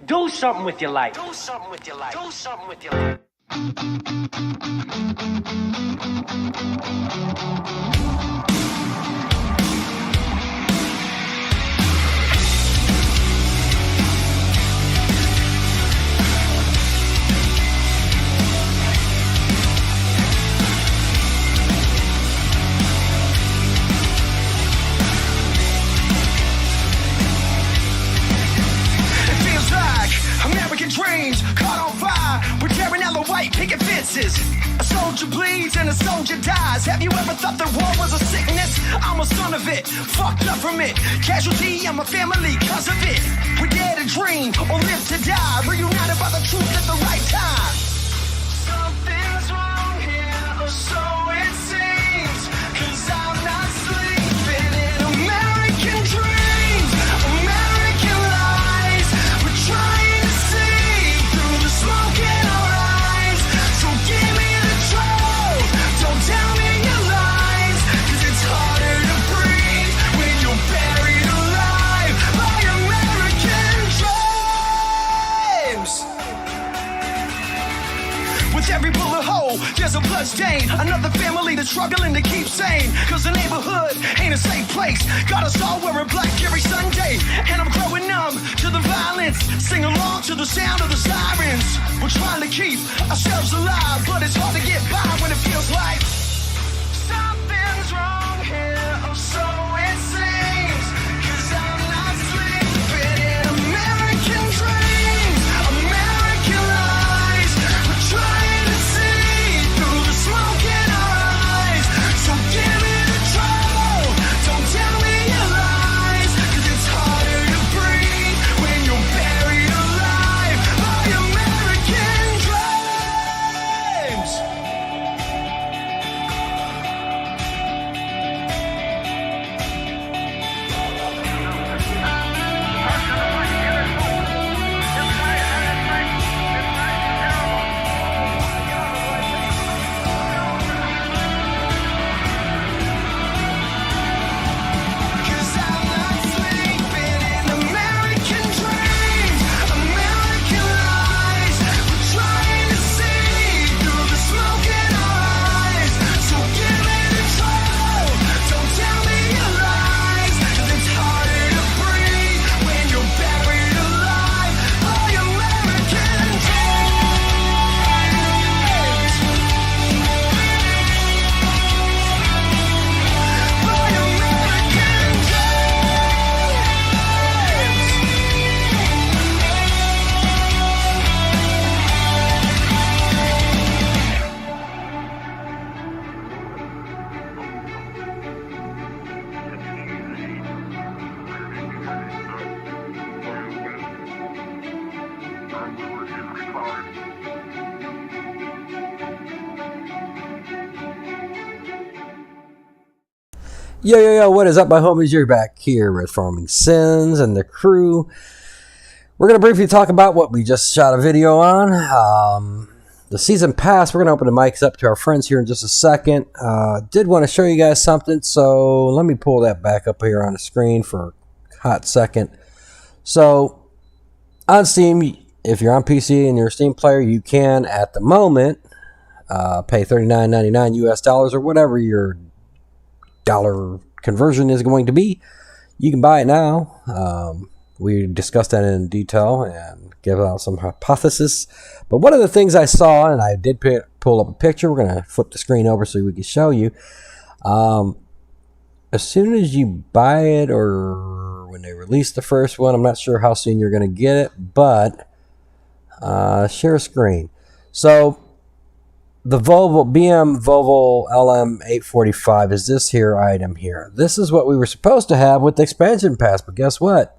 Do something with your life. Do something with your life. Do something with your life. American dreams caught on fire. We're tearing down the white picket fences. A soldier bleeds and a soldier dies. Have you ever thought that war was a sickness? I'm a son of it, fucked up from it. Casualty in my family cause of it. We dare to dream or live to die. Reunited by the truth at the right time. Something's wrong here, or so it seems. Cause I'm not sleeping in American dreams, American lies. We're trying to see through the smoke in our eyes. So give me the truth, don't tell me your lies. Cause it's harder to breathe when you're buried alive by American dreams. With every bullet hole, there's a blood stain. Another family that's struggling to keep sane. Cause the neighborhood ain't a safe place. Got us all wearing black every Sunday. And I'm growing numb to the violence. Sing along to the sound of the sirens. We're trying to keep ourselves alive, but it's hard to get by when it feels like something's wrong here, or so it seems. Cause I'm not sleeping in American dreams, American lies. We're trying to see through the smoke in our eyes. So give me the truth, don't tell me your lies. Cause it's harder to breathe when you're buried alive by American dreams. Cause I'm not sleeping in American dreams, American lies. We're trying to see through the smoke in our eyes. So give me the truth, don't tell me your lies. Cause it's harder to breathe when you're buried alive by American dreams. By American Yo, what is up, my homies? You're back here with Farming Sinz and the crew. We're going to briefly talk about what we just shot a video on. The season pass, we're going to open the mics up to our friends here in just a second. Did want to show you guys something, so let me pull that back up here on the screen for a hot second. So, on Steam, if you're on PC and you're a Steam player, you can, at the moment, pay $39.99 US dollars or whatever your dollar conversion is going to be. You can buy it now. We discussed that in detail and give out some hypothesis. But one of the things I saw, and I did pull up a picture, we're going to flip the screen over so we can show you. As soon as you buy it, or when they release the first one, I'm not sure how soon you're going to get it, but share screen. So the Volvo LM 845 is this here item here. This is what we were supposed to have with the expansion pass, but guess what?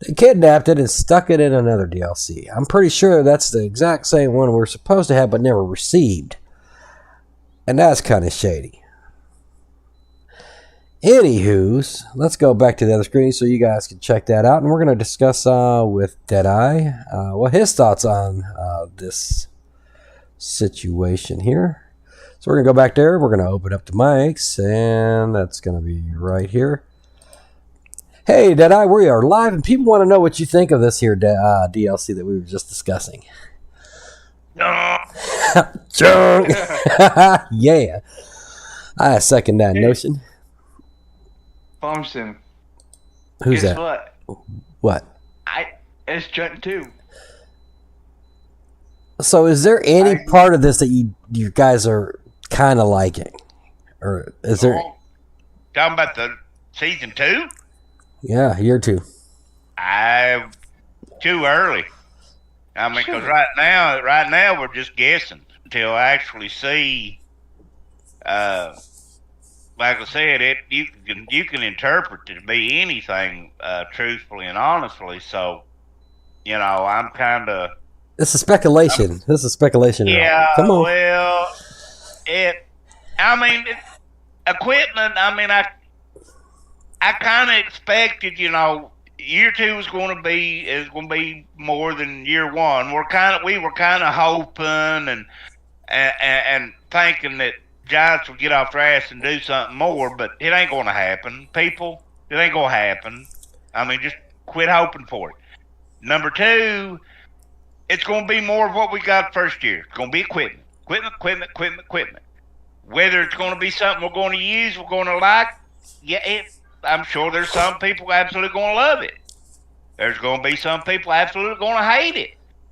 They kidnapped it and stuck it in another DLC. I'm pretty sure that's the exact same one we're supposed to have but never received. And that's kind of shady. Anywho's, let's go back to the other screen so you guys can check that out. And we're going to discuss with Deadeye what his thoughts on this situation here. So we're going to go back there. We're going to open up the mics. And that's going to be right here. Hey, Deadeye, we are live, and people want to know what you think of this here DLC that we were just discussing. Junk. Yeah. I second that notion. Thompson. Who's Guess that? what? What? It's junk too. So is there any part of this that you guys are kind of liking? Or is there... Talking about the season 2? Yeah, year 2. Too early. I mean, because right now we're just guessing until I actually see. Like I said, you can interpret it to be anything, truthfully and honestly. So, you know, I'm kind of. This is speculation. This is speculation. Yeah. Come on. Well, equipment. I mean, I kind of expected, you know, year 2 is going to be more than year 1. We were kind of hoping and thinking that Giants would get off their ass and do something more, but it ain't going to happen. People, it ain't going to happen. I mean, just quit hoping for it. Number 2, it's going to be more of what we got first year. It's going to be equipment. Whether it's going to be something we're going to use, we're going to like, yeah, I'm sure there's some people absolutely going to love it. There's going to be some people absolutely going to hate it.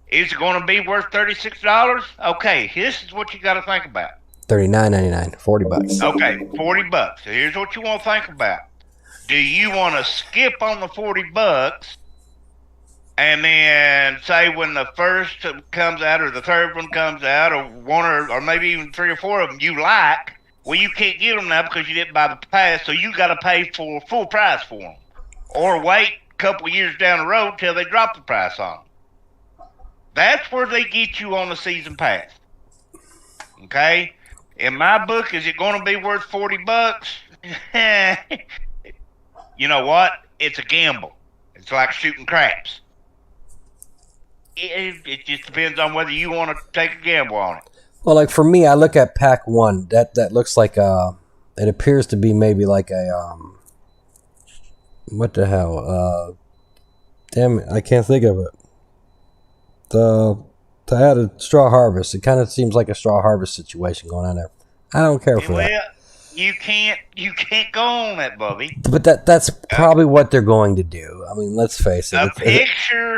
Is it going to be worth $36? Okay, this is what you got to think about. $39.99, $40. Okay, $40. So here's what you want to think about. Do you want to skip on the $40 and then say when the first comes out or the third one comes out or one or maybe even 3 or 4 of them you like? Well, you can't get them now because you didn't buy the pass, so you got to pay for full price for them, or wait a couple of years down the road till they drop the price on them. That's where they get you on the season pass. Okay, in my book, is it going to be worth $40? You know what? It's a gamble. It's like shooting craps. It just depends on whether you want to take a gamble on it. Well, like for me, I look at pack 1. That looks like it appears to be maybe like a what the hell? Damn it, I can't think of it. To add a straw harvest, it kind of seems like a straw harvest situation going on there. I don't care for that. You can't go on that, Bubby. But that's probably what they're going to do. I mean, let's face it.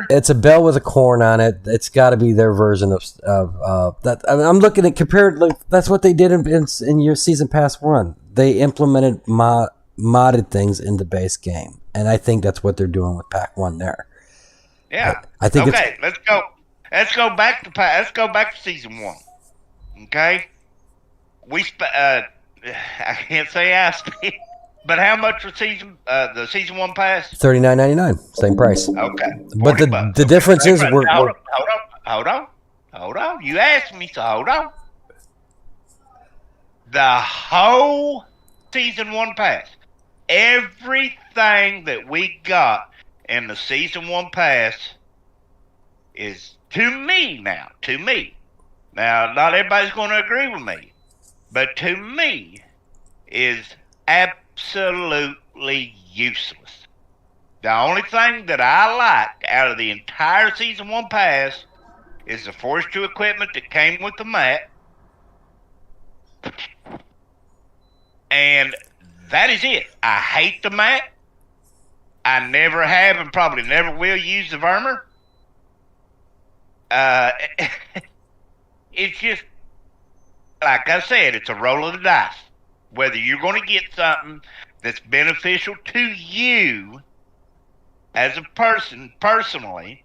It's a bell with a corn on it. It's got to be their version of that. I mean, I'm looking at compared. Like, that's what they did in your season pass 1. They implemented modded things in the base game, and I think that's what they're doing with pack 1 there. Yeah. I think. Okay, let's go. Let's go back to season 1. Okay. I can't say I spent, but how much was the season 1 pass? $39.99, same price. Okay, but the difference is hold on. You asked me, so hold on. The whole season 1 pass, everything that we got in the season 1 pass is to me. Now, not everybody's going to agree with me. But to me, is absolutely useless. The only thing that I like out of the entire season 1 pass is the Force 2 equipment that came with the mat. And that is it. I hate the mat. I never have and probably never will use the Vermeer. It's just, like I said, it's a roll of the dice. Whether you're going to get something that's beneficial to you as a person, personally.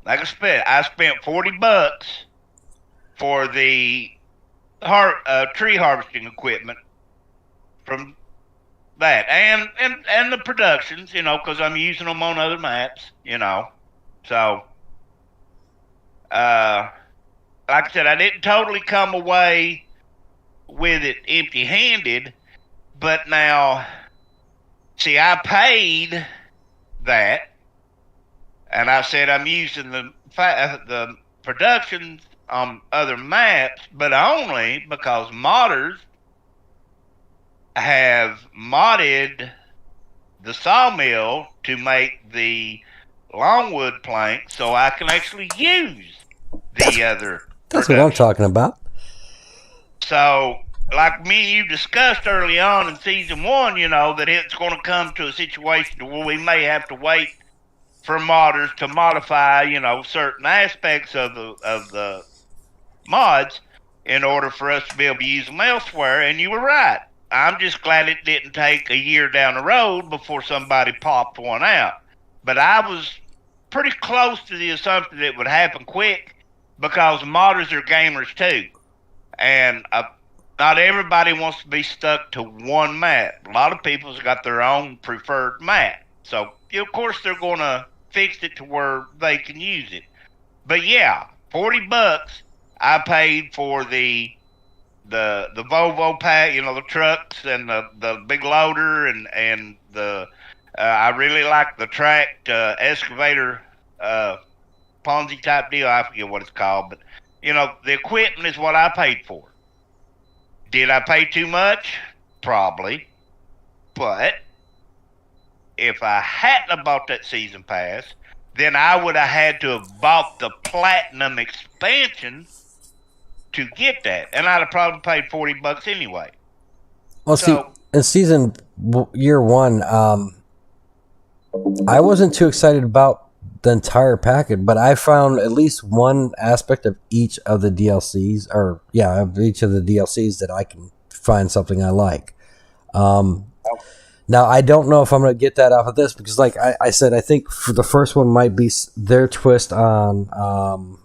Like I spent $40 for the tree harvesting equipment from that, and the productions, you know, because I'm using them on other maps, you know. So, like I said, I didn't totally come away with it empty-handed, but now, see, I paid that, and I said I'm using the productions on other maps, but only because modders have modded the sawmill to make the longwood plank so I can actually use the other That's what I'm talking about. So, like me and you discussed early on in season 1, that it's going to come to a situation where we may have to wait for modders to modify, certain aspects of the mods in order for us to be able to use them elsewhere. And you were right. I'm just glad it didn't take a year down the road before somebody popped one out. But I was pretty close to the assumption that it would happen quick because modders are gamers too. And not everybody wants to be stuck to one map. A lot of people's got their own preferred map. So, of course, they're going to fix it to where they can use it. But yeah, $40 I paid for the Volvo pack, the trucks and the big loader and the I really like the tracked excavator Ponzi type deal. I forget what it's called, but the equipment is what I paid for. Did I pay too much? Probably. But if I hadn't have bought that season pass, then I would have had to have bought the platinum expansion to get that, and I'd have probably paid $40 anyway. Well, see, in year 1, I wasn't too excited about the entire packet, but I found at least one aspect of each of the DLCs, of each of the DLCs that I can find something I like. Now, I don't know if I'm going to get that off of this because, like I said, I think for the first one might be their twist on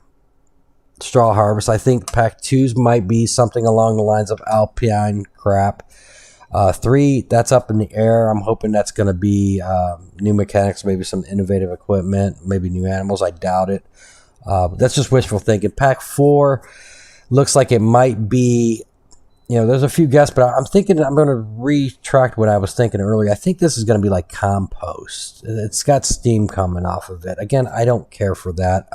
Straw Harvest. I think Pack 2's might be something along the lines of Alpine crap. 3, that's up in the air. I'm hoping that's going to be new mechanics, maybe some innovative equipment, maybe new animals. I doubt it. But that's just wishful thinking. Pack 4 looks like it might be, there's a few guests, but I'm thinking I'm going to retract what I was thinking earlier. I think this is going to be like compost. It's got steam coming off of it. Again, I don't care for that.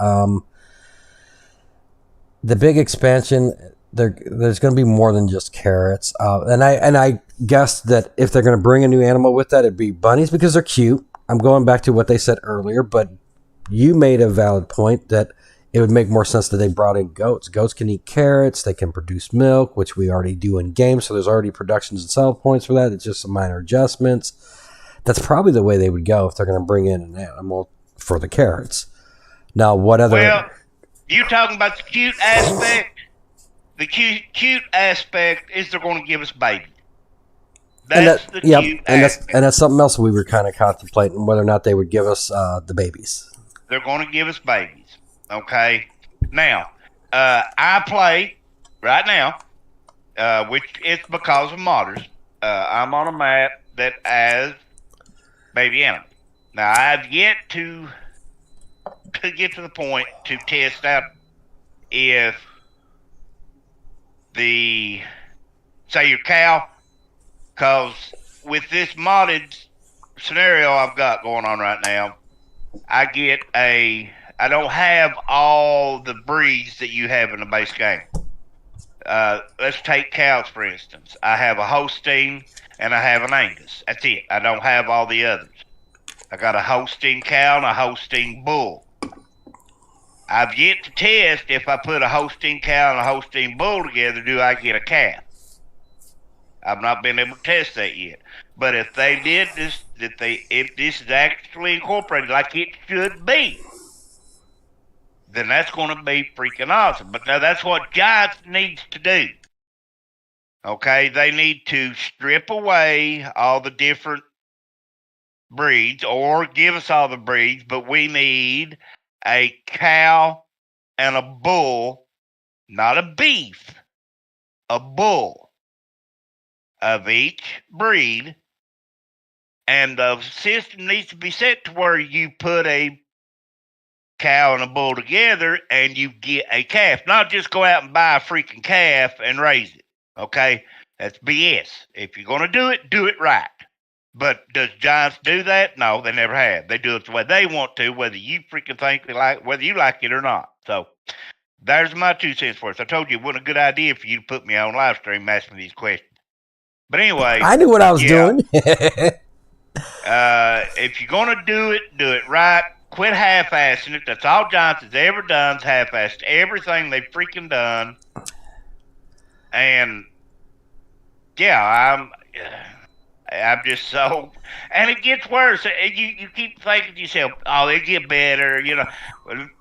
The big expansion, there's going to be more than just carrots. And I guessed that if they're going to bring a new animal with that, it'd be bunnies because they're cute. I'm going back to what they said earlier, but you made a valid point that it would make more sense that they brought in goats. Goats can eat carrots. They can produce milk, which we already do in games. So there's already productions and sell points for that. It's just some minor adjustments. That's probably the way they would go if they're going to bring in an animal for the carrots. Now, what other... Well, you talking about the cute aspect? The cute aspect is they're going to give us babies. That's the cute aspect. And that's something else we were kind of contemplating, whether or not they would give us the babies. They're going to give us babies. Okay? Now, I play right now, which is because of modders. I'm on a map that has baby animals. Now, I've yet to get to the point to test out if say your cow, because with this modded scenario I've got going on right now, I don't have all the breeds that you have in the base game. Let's take cows for instance. I have a Holstein and I have an Angus. That's it. I don't have all the others. I got a Holstein cow and a Holstein bull. I've yet to test if I put a Holstein cow and a Holstein bull together, do I get a calf? I've not been able to test that yet. But if they did this, if this is actually incorporated like it should be, then that's going to be freaking awesome. But now that's what Giants needs to do. Okay, they need to strip away all the different breeds or give us all the breeds, but we need a cow and a bull, not a beef, a bull of each breed, and the system needs to be set to where you put a cow and a bull together and you get a calf, not just go out and buy a freaking calf and raise it. Okay, that's BS. If you're going to do it right. But does Giants do that? No, they never have. They do it the way they want to, whether you freaking think they like, whether you like it or not. So there's my 2 cents for it. I told you it wasn't a good idea for you to put me on live stream asking me these questions. But anyway, I knew what I was doing. If you're gonna do it right. Quit half-assing it. That's all Giants has ever done is half-assed everything they've freaking done. And yeah, I'm just so, and it gets worse. You keep thinking to yourself, oh, they get better. You know,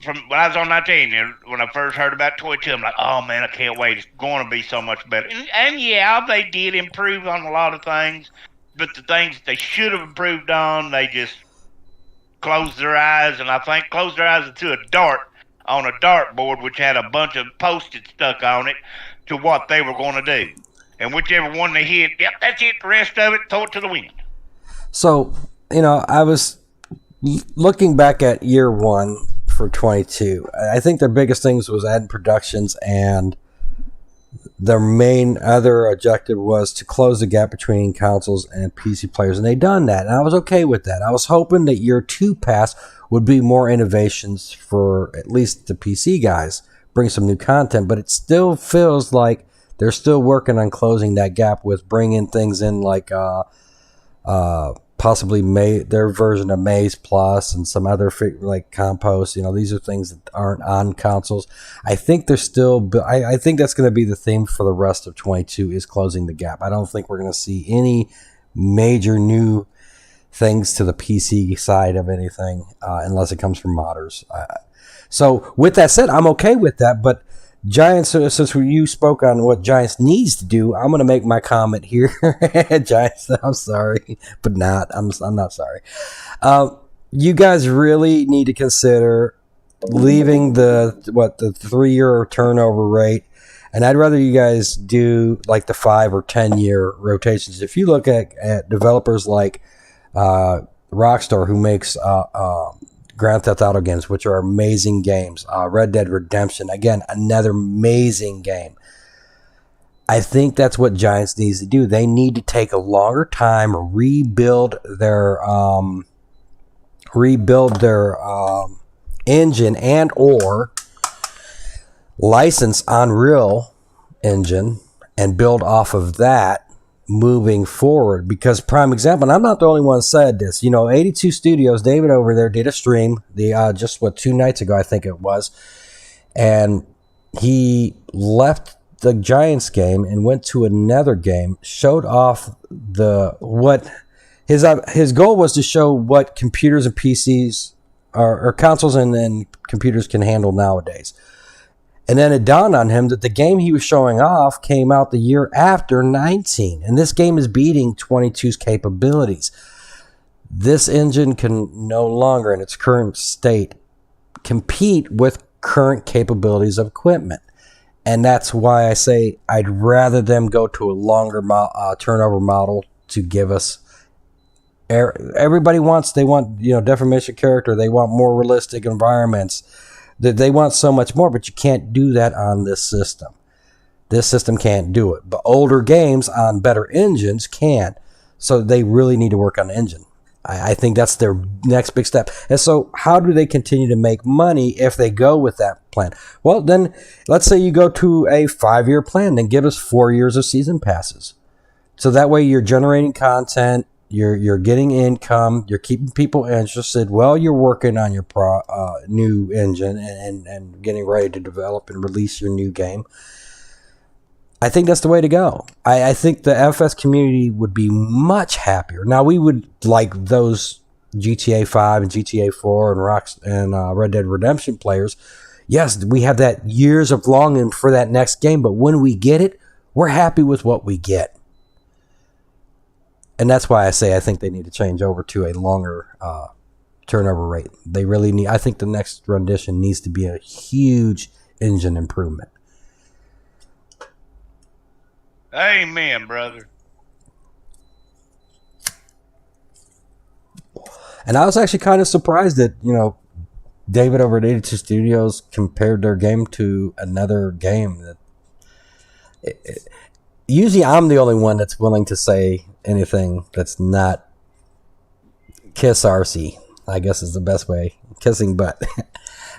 from when I was on 19, when I first heard about 22, I'm like, oh man, I can't wait. It's going to be so much better. And yeah, they did improve on a lot of things, but the things that they should have improved on, they just closed their eyes, and I think closed their eyes to a dart on a dartboard, which had a bunch of Post-it stuck on it, to what they were going to do. And whichever one they hit, yep, that's it. The rest of it, throw it to the wind. So, you know, I was looking back at year one for 22. I think their biggest things was adding productions, and their main other objective was to close the gap between consoles and PC players, and they done that, and I was okay with that. I was hoping that year two pass would be more innovations for at least the PC guys, bring some new content, but it still feels like they're still working on closing that gap with bringing things in like possibly their version of Maze Plus and some other like Compost. You know, these are things that aren't on consoles. I think they're still. I think that's going to be the theme for the rest of 22 is closing the gap. I don't think we're going to see any major new things to the PC side of anything unless it comes from modders. So with that said, I'm okay with that, but Giants, since you spoke on what Giants needs to do, I'm going to make my comment here. Giants, I'm sorry, but not. I'm not sorry. You guys really need to consider leaving the 3-year turnover rate, and I'd rather you guys do like the 5 or 10 year rotations. If you look at developers like Rockstar, who makes Grand Theft Auto games, which are amazing games. Red Dead Redemption, again, another amazing game. I think that's what Giants needs to do. They need to take a longer time, rebuild their engine and or license Unreal Engine and build off of that moving forward, because prime example, and I'm not the only one said this, you know, 82 Studios, David over there did a stream just 2 nights ago, I think it was, and he left the Giants game and went to another game, showed off what his goal was to show what computers and PCs or consoles and computers can handle nowadays. And then it dawned on him that the game he was showing off came out the year after 19. And this game is beating 22's capabilities. This engine can no longer, in its current state, compete with current capabilities of equipment. And that's why I say I'd rather them go to a longer turnover model to give us. Everybody they want, you know, definition character. They want more realistic environments. They want so much more, but you can't do that on this system. This system can't do it. But older games on better engines can. So they really need to work on the engine. I think that's their next big step. And so how do they continue to make money if they go with that plan? Well, then let's say you go to a 5-year plan. Then give us 4 years of season passes. So that way you're generating content. You're getting income. You're keeping people interested while you're working on your new engine and getting ready to develop and release your new game. I think that's the way to go. I think the FS community would be much happier. Now, we would like those GTA 5 and GTA 4 and Red Dead Redemption players. Yes, we have that years of longing for that next game, but when we get it, we're happy with what we get. And that's why I say I think they need to change over to a longer turnover rate. They really need. I think the next rendition needs to be a huge engine improvement. Amen, brother. And I was actually kind of surprised that, you know, David over at 82 Studios compared their game to another game. Usually I'm the only one that's willing to say anything that's not kiss RC, I guess is the best way, kissing butt.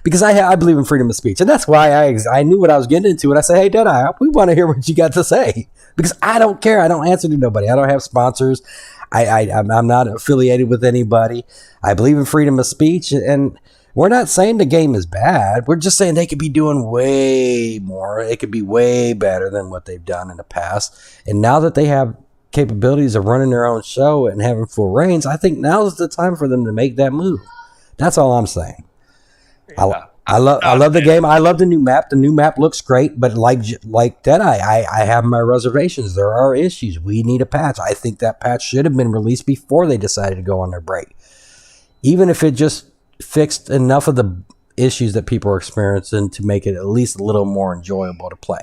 Because I believe in freedom of speech. And that's why I knew what I was getting into. And I said, hey, Deadeye, we want to hear what you got to say. because I don't care. I don't answer to nobody. I don't have sponsors. I'm not affiliated with anybody. I believe in freedom of speech, and we're not saying the game is bad. We're just saying they could be doing way more. It could be way better than what they've done in the past. And now that they have capabilities of running their own show and having full reigns, I think now is the time for them to make that move. That's all I'm saying. Yeah. I love the game. I love the new map. The new map looks great, but like Deadeye, I have my reservations. There are issues. We need a patch. I think that patch should have been released before they decided to go on their break. Even if it just fixed enough of the issues that people are experiencing to make it at least a little more enjoyable to play.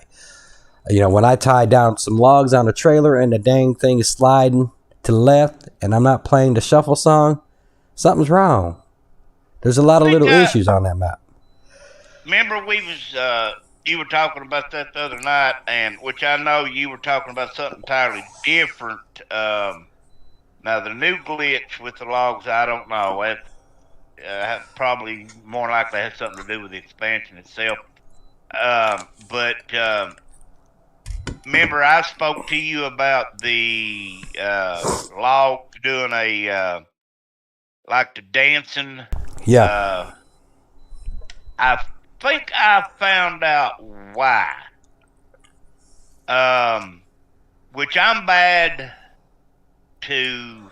You know, when I tie down some logs on a trailer and the dang thing is sliding to the left and I'm not playing the shuffle song, something's wrong. There's a lot of little issues on that map. Remember you were talking about that the other night, and which I know you were talking about something entirely different. Now the new glitch with the logs, I don't know. It probably more likely has something to do with the expansion itself. But remember I spoke to you about the log doing like the dancing. Yeah. I think I found out why. Which I'm bad to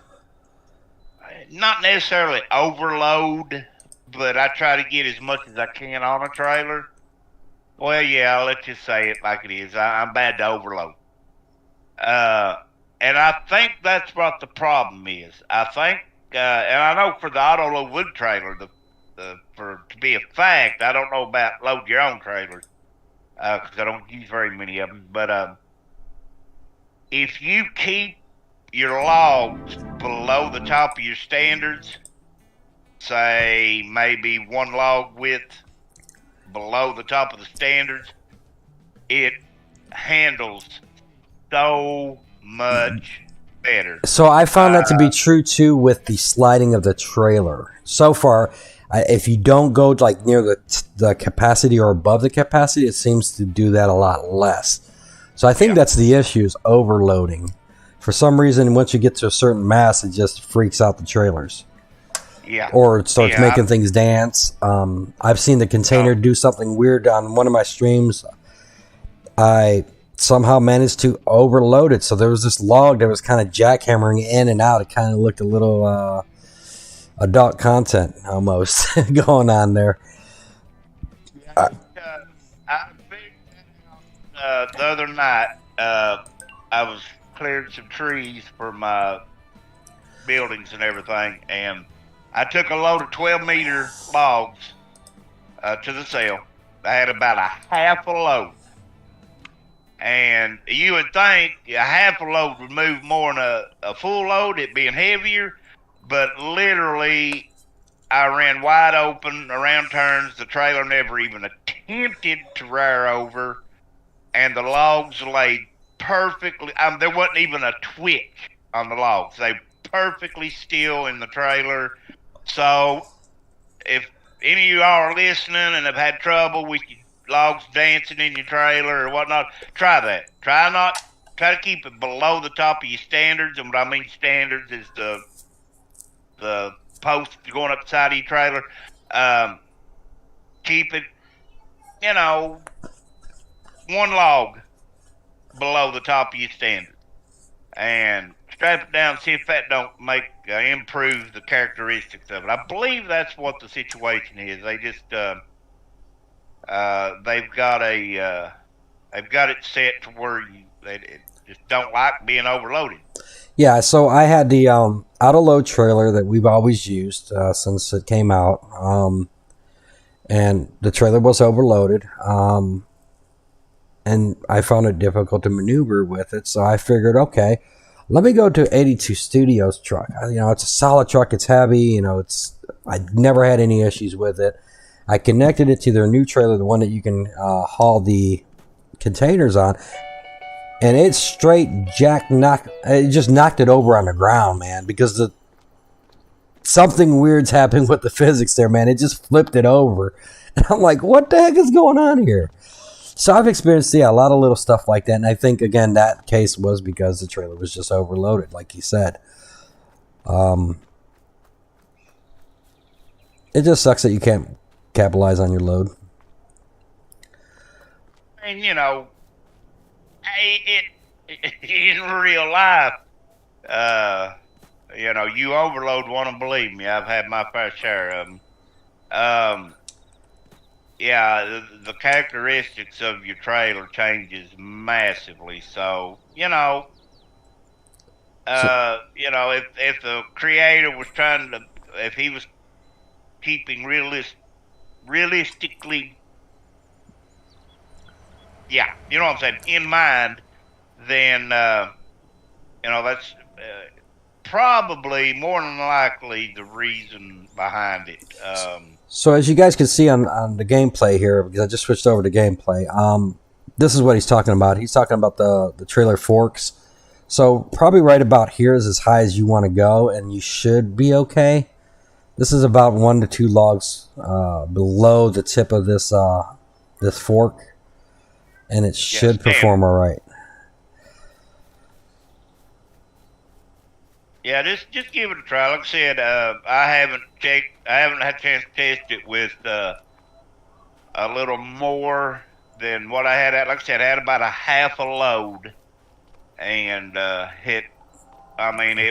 not necessarily overload, but I try to get as much as I can on a trailer. Well, yeah, let's just say it like it is. I'm bad to overload. And I think that's what the problem is. I think, and I know for the auto load wood trailer, to be a fact, I don't know about load your own trailers because I don't use very many of them. But if you keep your logs below the top of your standards, say maybe one log width below the top of the standards, it handles so much better. So I found that to be true too with the sliding of the trailer. So far, if you don't go like near the capacity or above the capacity, it seems to do that a lot less. So I think that's the issue, is overloading. For some reason, once you get to a certain mass, it just freaks out the trailers. Yeah. Or it starts making things dance. I've seen the container do something weird on one of my streams. I somehow managed to overload it. So there was this log that was kind of jackhammering in and out. It kind of looked a little adult content almost going on there. I figured that the other night. I was clearing some trees for my buildings and everything, and I took a load of 12-meter logs to the sale. I had about a half a load. And you would think a half a load would move more than a full load, it being heavier. But literally, I ran wide open around turns. The trailer never even attempted to rear over. And the logs laid perfectly. There wasn't even a twitch on the logs. They perfectly still in the trailer. So, if any of you are listening and have had trouble with your logs dancing in your trailer or whatnot, try that. Try to keep it below the top of your standards. And what I mean standards is the post going up the side of your trailer. Keep it, one log below the top of your standard, and strap it down. See if that don't make improve the characteristics of it. I believe that's what the situation is. They just they've got it set to where they just don't like being overloaded. Yeah, so I had the auto-load trailer that we've always used since it came out, and the trailer was overloaded, and I found it difficult to maneuver with it, so I figured, okay, let me go to 82 Studios truck. It's a solid truck, it's heavy, I never had any issues with it. I connected it to their new trailer, the one that you can haul the containers on, and it just knocked it over on the ground, man, because something weird's happening with the physics there, man. It just flipped it over. And I'm like, what the heck is going on here? So I've experienced, a lot of little stuff like that. And I think, again, that case was because the trailer was just overloaded, like he said. It just sucks that you can't capitalize on your load. And, in real life, you overload one, and believe me, I've had my fair share of them. The characteristics of your trailer changes massively. So, if the creator was if he was keeping realistically, you know what I'm saying, in mind, then, that's probably more than likely the reason behind it. So as you guys can see on the gameplay here, because I just switched over to gameplay, this is what he's talking about. He's talking about the trailer forks. So probably right about here is as high as you want to go, and you should be okay. This is about 1 to 2 logs below the tip of this fork, and it should perform all right. Yeah, just give it a try. Like I said, I haven't had a chance to test it with a little more than what I had. Like I said, I had about a half a load, and it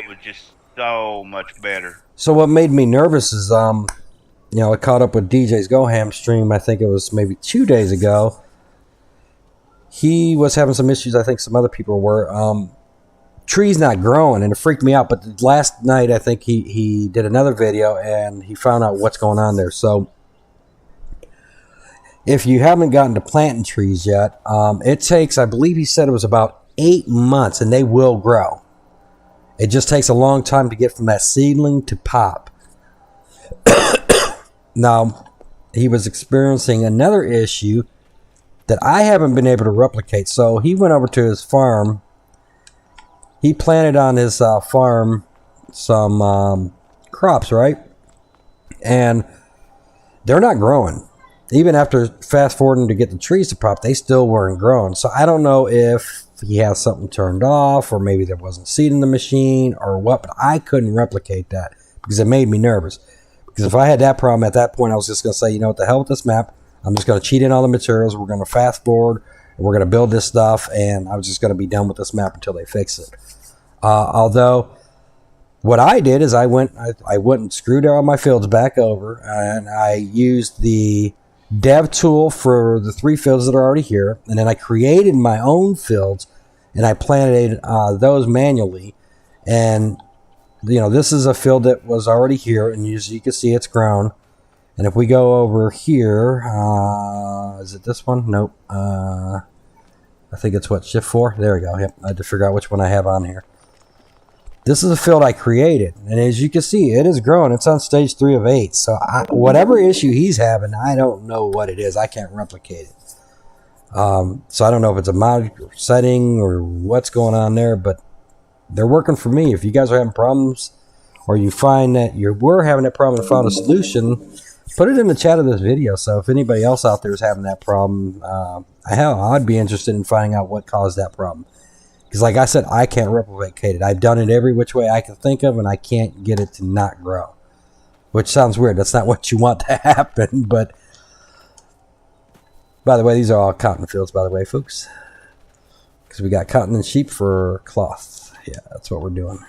was just so much better. So what made me nervous is, I caught up with DJ's Go Ham stream. I think it was maybe 2 days ago. He was having some issues. I think some other people were. Trees not growing, and it freaked me out. But last night, I think he did another video, and he found out what's going on there. So if you haven't gotten to planting trees yet, it takes, I believe he said it was about 8 months, and they will grow. It just takes a long time to get from that seedling to pop. Now, he was experiencing another issue that I haven't been able to replicate. So he went over to his farm. He planted on his farm some crops, right? And they're not growing. Even after fast forwarding to get the trees to pop, they still weren't growing. So I don't know if he has something turned off, or maybe there wasn't seed in the machine or what, but I couldn't replicate that because it made me nervous. Because if I had that problem at that point, I was just going to say, what the hell with this map? I'm just going to cheat in all the materials. We're going to fast forward, and we're going to build this stuff, and I was just going to be done with this map until they fix it. Although, what I did is I went and screwed all my fields back over, and I used the dev tool for the 3 fields that are already here, and then I created my own fields, and I planted those manually. And this is a field that was already here, and as you can see, it's grown. And if we go over here, is it this one? Nope. I think it's Shift 4. There we go. Yep. I had to figure out which one I have on here. This is a field I created, and as you can see, it is growing. It's on stage 3 of 8. So whatever issue he's having, I don't know what it is. I can't replicate it. So I don't know if it's a mod setting or what's going on there, but they're working for me. If you guys are having problems, or you find that you were having that problem and found a solution, put it in the chat of this video. So if anybody else out there is having that problem, I'd be interested in finding out what caused that problem. Because like I said, I can't replicate it. I've done it every which way I can think of, and I can't get it to not grow. Which sounds weird. That's not what you want to happen. But, by the way, these are all cotton fields, by the way, folks. Because we got cotton and sheep for cloth. Yeah, that's what we're doing.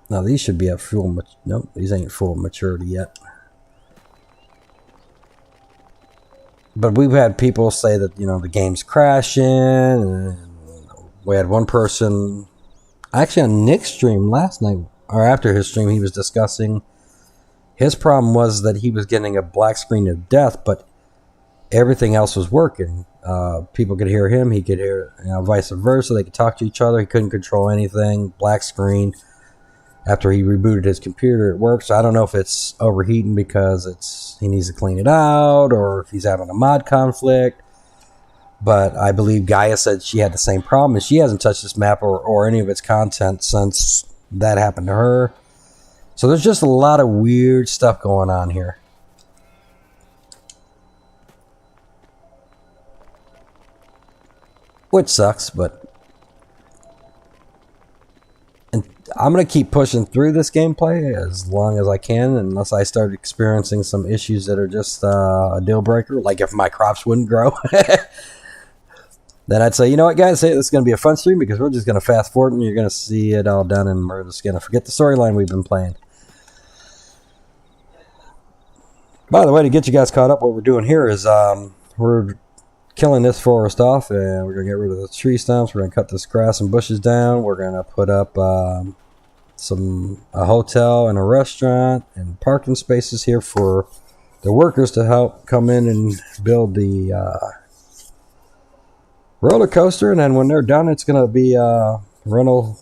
Now, these should be at full... Nope, these ain't full maturity yet. But we've had people say that, the game's crashing. And we had one person, actually on Nick's stream last night, or after his stream, he was discussing his problem was that he was getting a black screen of death, but everything else was working. People could hear him, he could hear, vice versa. They could talk to each other. He couldn't control anything. Black screen. After he rebooted his computer, it worked. So I don't know if it's overheating because he needs to clean it out, or if he's having a mod conflict. But I believe Gaia said she had the same problem, and she hasn't touched this map or any of its content since that happened to her. So there's just a lot of weird stuff going on here. which sucks, but I'm going to keep pushing through this gameplay as long as I can, unless I start experiencing some issues that are just a deal breaker, like if my crops wouldn't grow. Then I'd say, you know what, guys, hey, this is going to be a fun stream because we're just going to fast forward and you're going to see it all done and we're just going to forget the storyline we've been playing. By the way, to get you guys caught up, what we're doing here is we're killing this forest off and we're going to get rid of the tree stumps. We're going to cut this grass and bushes down. We're going to put up a hotel and a restaurant and parking spaces here for the workers to help come in and build the roller coaster, and then when they're done, it's going to be rental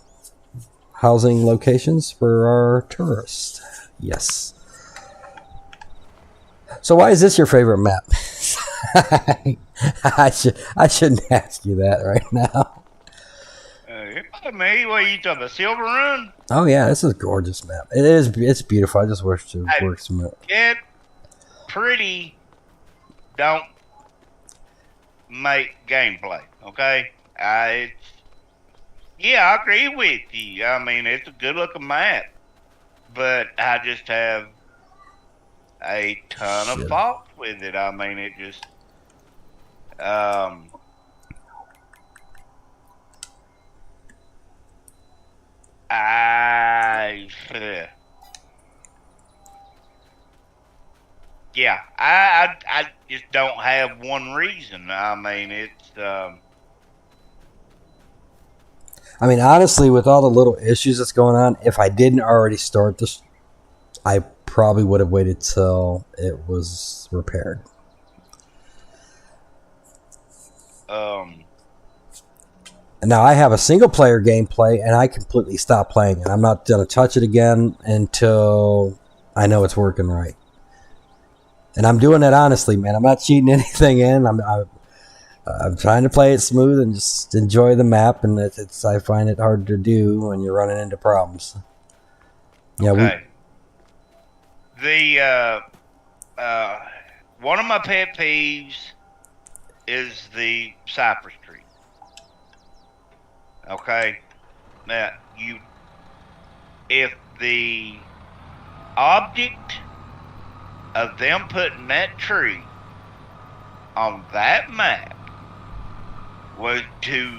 housing locations for our tourists. Yes. So why is this your favorite map? I shouldn't ask you that right now. Me? What are you talking about? Silverrun? Oh yeah, this is a gorgeous map. It is. It's beautiful. I just wish it worked some more. Get pretty. Don't make gameplay, okay? I agree with you. I mean, it's a good looking map, but I just have a ton of faults with it. I mean, it just I just don't have one reason. I mean, it's I mean, honestly, with all the little issues that's going on, if I didn't already start this, I probably would have waited till it was repaired. Now I have a single player gameplay and I completely stopped playing it. I'm not going to touch it again until I know it's working right. And I'm doing that honestly, man. I'm not cheating anything in. I'm trying to play it smooth and just enjoy the map, and I find it hard to do when you're running into problems. Yeah. Okay. One of my pet peeves is the cypress tree. Okay. Now, if the object of them putting that tree on that map was to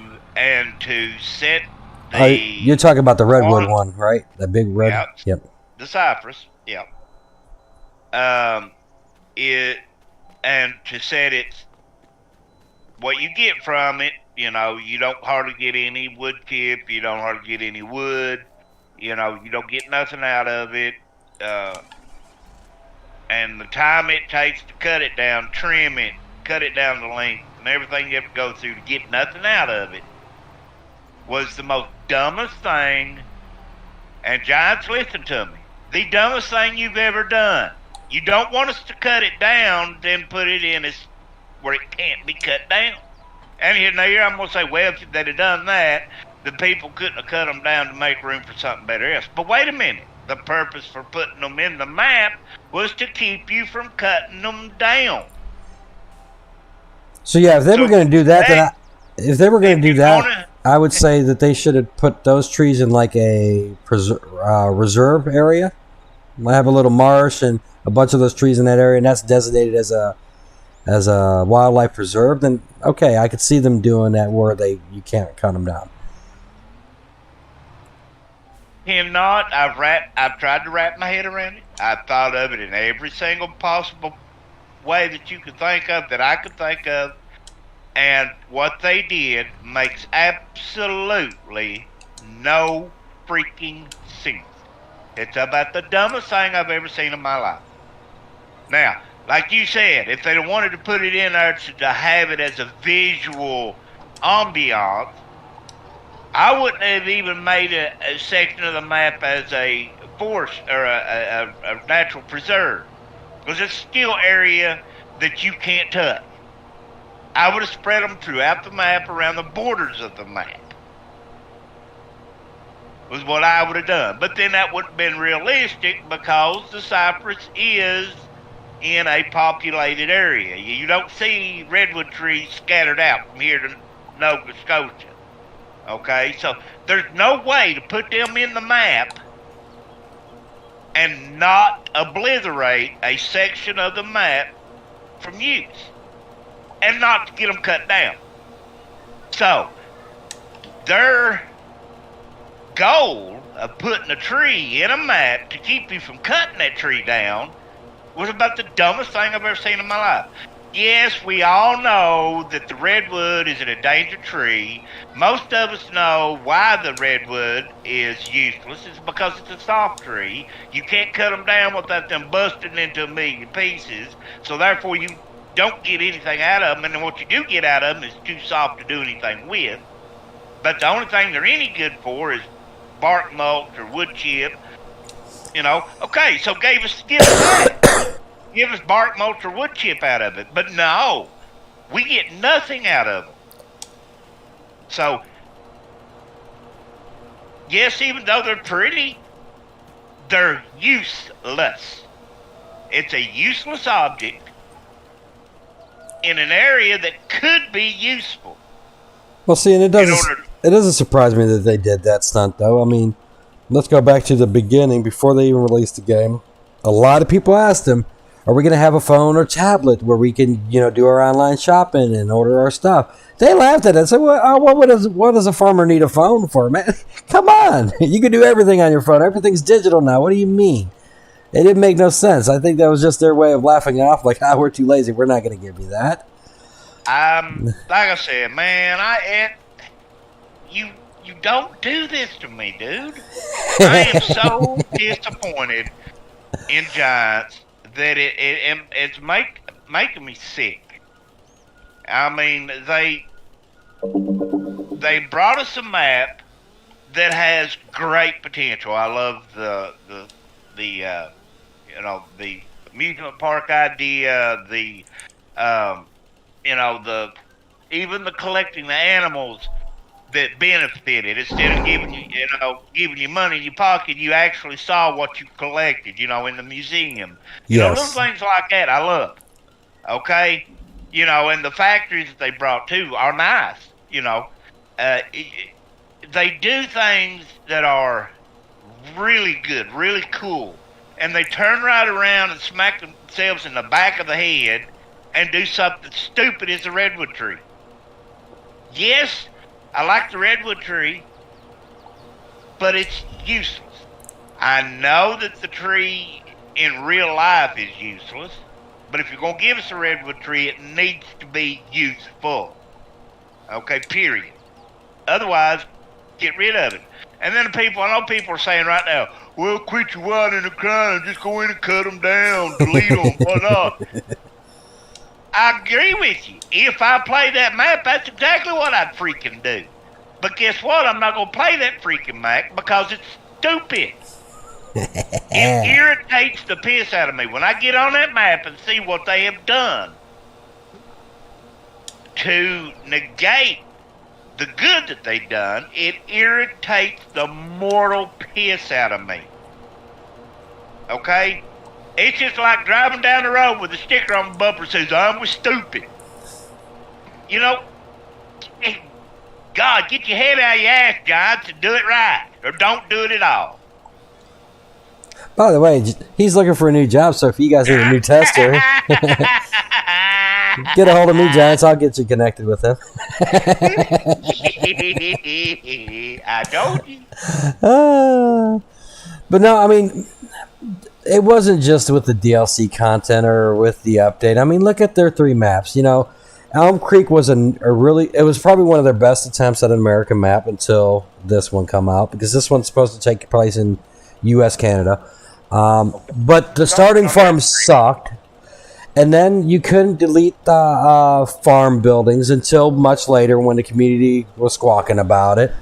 set the... you're talking about the redwood one, right? The big red? Yep. The cypress, yep. And to set it, what you get from it, you know, you don't hardly get any wood chip, you don't hardly get any wood, you know, you don't get nothing out of it. And the time it takes to cut it down, trim it, cut it down to length, and everything you have to go through to get nothing out of it was the most dumbest thing. And Giants, listen to me. The dumbest thing you've ever done. You don't want us to cut it down, then put it in as where it can't be cut down. And here I'm going to say, well, if they'd have done that, the people couldn't have cut them down to make room for something better else. But wait a minute. The purpose for putting them in the map was to keep you from cutting them down. So yeah, if they were going to do that, I would say that they should have put those trees in like a reserve area. I have a little marsh and a bunch of those trees in that area, and that's designated as a wildlife preserve. Then okay, I could see them doing that where you can't cut them down. Cannot. I've tried to wrap my head around it. I've thought of it in every single possible way that you could think of, that I could think of, and what they did makes absolutely no freaking sense. It's about the dumbest thing I've ever seen in my life. Now, like you said, if they'd wanted to put it in there to have it as a visual ambiance, I wouldn't have even made a section of the map as a forest or a natural preserve, because it's still area that you can't touch. I would have spread them throughout the map around the borders of the map. Was what I would have done. But then that wouldn't have been realistic because the cypress is in a populated area. You don't see redwood trees scattered out from here to Nova Scotia. Okay, so there's no way to put them in the map and not obliterate a section of the map from use and not to get them cut down. So their goal of putting a tree in a map to keep you from cutting that tree down was about the dumbest thing I've ever seen in my life. Yes, we all know that the redwood is an endangered tree. Most of us know why the redwood is useless. It's because it's a soft tree. You can't cut them down without them busting into a million pieces. So therefore you don't get anything out of them. And then what you do get out of them is too soft to do anything with. But the only thing they're any good for is bark mulch or wood chip. You know, okay, so give us bark mulch or wood chip out of it. But no, we get nothing out of them. So, yes, even though they're pretty, they're useless. It's a useless object in an area that could be useful. Well, see, and it doesn't surprise me that they did that stunt, though. I mean, let's go back to the beginning before they even released the game. A lot of people asked him, are we going to have a phone or tablet where we can, do our online shopping and order our stuff? They laughed at it and said, well, what does a farmer need a phone for, man? Come on. You can do everything on your phone. Everything's digital now. What do you mean? It didn't make no sense. I think that was just their way of laughing it off, like, we're too lazy. We're not going to give you that. Like I said, man, you don't do this to me, dude. I am so disappointed in Giants that it's making me sick. I mean, they brought us a map that has great potential. I love the amusement park idea, even the collecting the animals that benefited. Instead of giving you money in your pocket, you actually saw what you collected, in the museum. Little things like that I love. Okay? And the factories that they brought too are nice. They do things that are really good, really cool. And they turn right around and smack themselves in the back of the head and do something stupid as the redwood tree. Yes, I like the redwood tree, but it's useless. I know that the tree in real life is useless, but if you're going to give us a redwood tree, it needs to be useful. Okay, period. Otherwise, get rid of it. And then I know people are saying right now, well, quit your whining and crying, just go in and cut them down, delete them, why not? I agree with you. If I play that map, that's exactly what I'd freaking do. But guess what? I'm not going to play that freaking map because it's stupid. It irritates the piss out of me when I get on that map and see what they have done to negate the good that they've done. It irritates the mortal piss out of me. Okay? It's just like driving down the road with a sticker on the bumper that says, I'm stupid. God, get your head out of your ass, Giants, and do it right. Or don't do it at all. By the way, he's looking for a new job, so if you guys need a new tester, get a hold of me, Giants. I'll get you connected with him. I told you. But no, I mean, it wasn't just with the DLC content or with the update. I mean, look at their 3 maps. Elm Creek was it was probably one of their best attempts at an American map until this one come out, because this one's supposed to take place in U.S., Canada. But the starting farm sucked, and then you couldn't delete the farm buildings until much later when the community was squawking about it.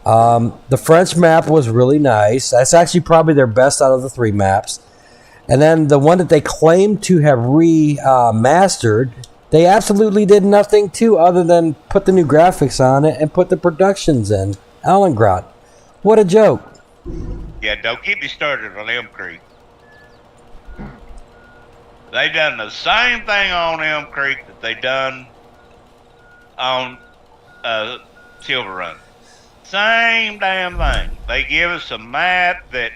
The French map was really nice. That's actually probably their best out of the 3 maps. And then the one that they claimed to have remastered, they absolutely did nothing to other than put the new graphics on it and put the productions in. Allengrad. What a joke. Yeah, don't get me started on Elm Creek. They done the same thing on Elm Creek that they done on Silverrun. Same damn thing. They give us a map that,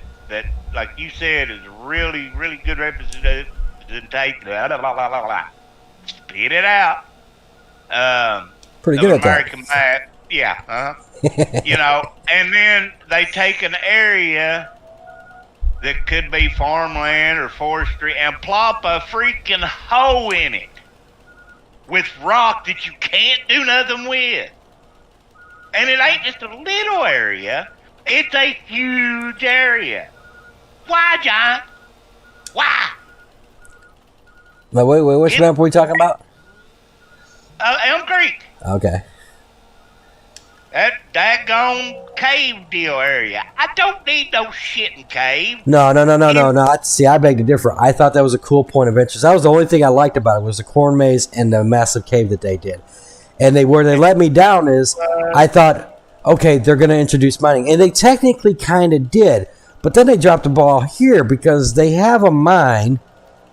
like you said, is really, really good representation. Blah, blah, blah, blah, blah. Spit it out. Pretty good at American that. map. Yeah. You know, and then they take an area that could be farmland or forestry and plop a freaking hole in it with rock that you can't do nothing with. And it ain't just a little area. It's a huge area. Why, John? Why? Now, wait, which map are we talking about? Elm Creek. Okay. That daggone cave deal area. I don't need no shitting cave. No. See, I beg to differ. I thought that was a cool point of interest. That was the only thing I liked about it was the corn maze and the massive cave that they did. And where they let me down is I thought, okay, they're going to introduce mining. And they technically kind of did. But then they dropped the ball here because they have a mine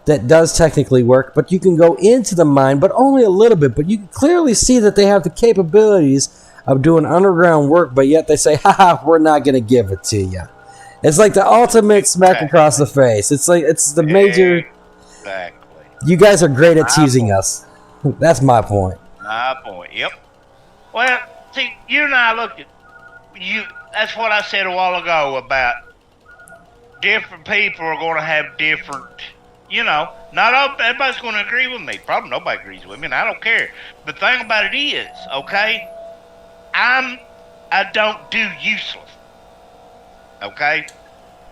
that does technically work. But you can go into the mine, but only a little bit. But you can clearly see that they have the capabilities of doing underground work. But yet they say, haha, we're not going to give it to you. It's like the ultimate smack across the face. It's like it's the major. Exactly. You guys are great at teasing us. That's my point. My point. Yep. Well, see, you and I looked at you. That's what I said a while ago about different people are going to have different. You know, not all, everybody's going to agree with me. Probably nobody agrees with me, and I don't care. The thing about it is, okay, I don't do useless. Okay,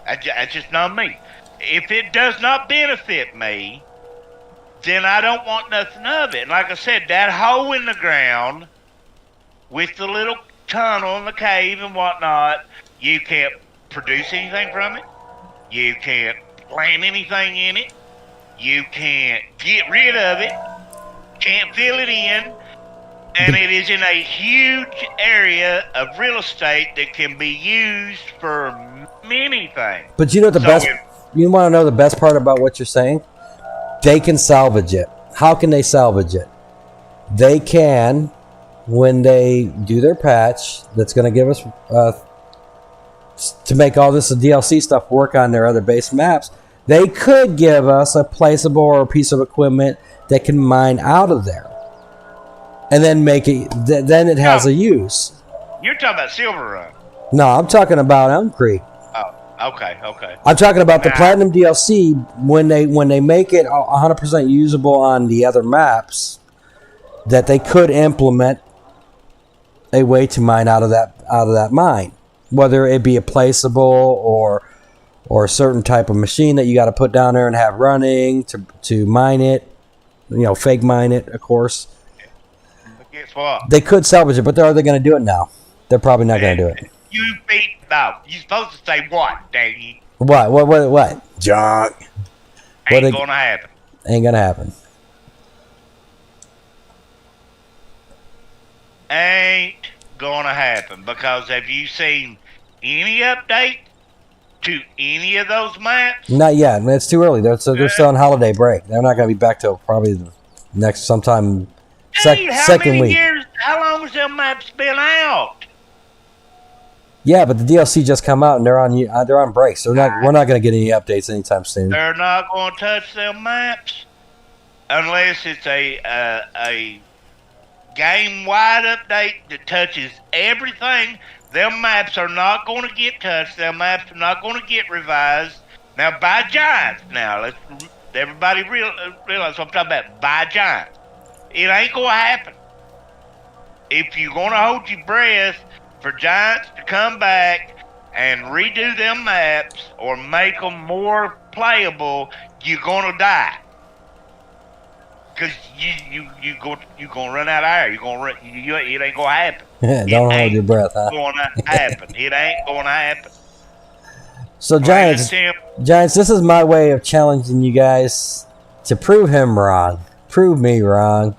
that's just not me. If it does not benefit me, then I don't want nothing of it. And like I said, that hole in the ground with the little tunnel and the cave and whatnot, you can't produce anything from it. You can't plant anything in it. You can't get rid of it. Can't fill it in. And it is in a huge area of real estate that can be used for many things. But you know you want to know the best part about what you're saying? They can salvage it. How can they salvage it? They can, when they do their patch, that's going to give us, to make all this DLC stuff work on their other base maps, they could give us a placeable or a piece of equipment that can mine out of there. And then make it, then it has a use. You're talking about Silverrun. No, I'm talking about Elm Creek. Oh, okay. I'm talking about the Platinum DLC when they make it 100% usable on the other maps, that they could implement a way to mine out of that mine, whether it be a placeable or a certain type of machine that you got to put down there and have running to mine it, fake mine it, of course. Guess what? They could salvage it, but are they going to do it now? They're probably not going to do it. You beat no. You're supposed to say what, Daggy? What? Junk. Ain't gonna happen. Ain't gonna happen. Ain't gonna happen, because have you seen any update to any of those maps? Not yet. It's too early. They're still on holiday break. They're not going to be back till probably the next sometime second week. How long has them maps been out? Yeah, but the DLC just come out and they're on break. So we're not going to get any updates anytime soon. They're not going to touch them maps unless it's a game-wide update that touches everything. Them maps are not going to get touched. Them maps are not going to get revised. Now, by giants. Now, let's everybody realize what I'm talking about. By giants. It ain't going to happen. If you're going to hold your breath for giants to come back and redo them maps or make them more playable, you're going to die. Because you gonna run out of air. It ain't gonna happen. Don't hold your breath, huh? It ain't gonna happen. It ain't gonna happen. So Giants, this is my way of challenging you guys to prove him wrong, prove me wrong,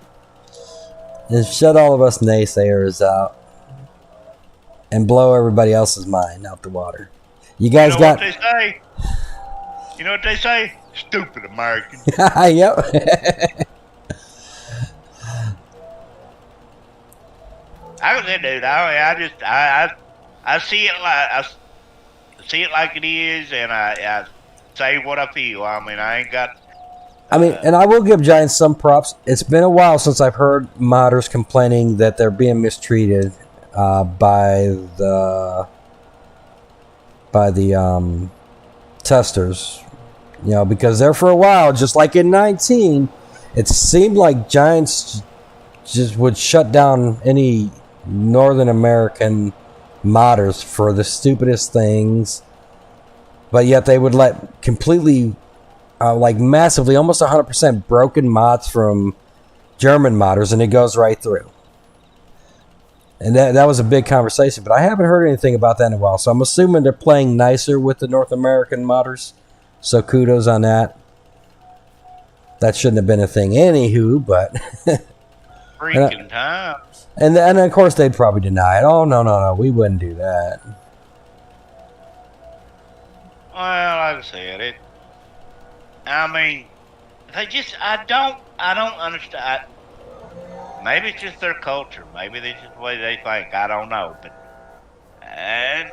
and shut all of us naysayers out, and blow everybody else's mind out the water. You guys got. What they say? You know what they say? Stupid American. Yep. with it, dude. I see it like see it like it is, and I say what I feel. I mean, I ain't got. I mean, and I will give Giants some props. It's been a while since I've heard modders complaining that they're being mistreated by the testers. You know, because there for a while, just like in 19, it seemed like Giants just would shut down any Northern American modders for the stupidest things, but yet they would let completely, like massively, almost 100% broken mods from German modders, and it goes right through. And that was a big conversation, but I haven't heard anything about that in a while, so I'm assuming they're playing nicer with the North American modders, so kudos on that. That shouldn't have been a thing anywho, but... Freaking time. And of course they'd probably deny it. Oh, no, we wouldn't do that. Well, like I said, I mean, they just, I don't understand. Maybe it's just their culture. Maybe it's just the way they think. I don't know, but and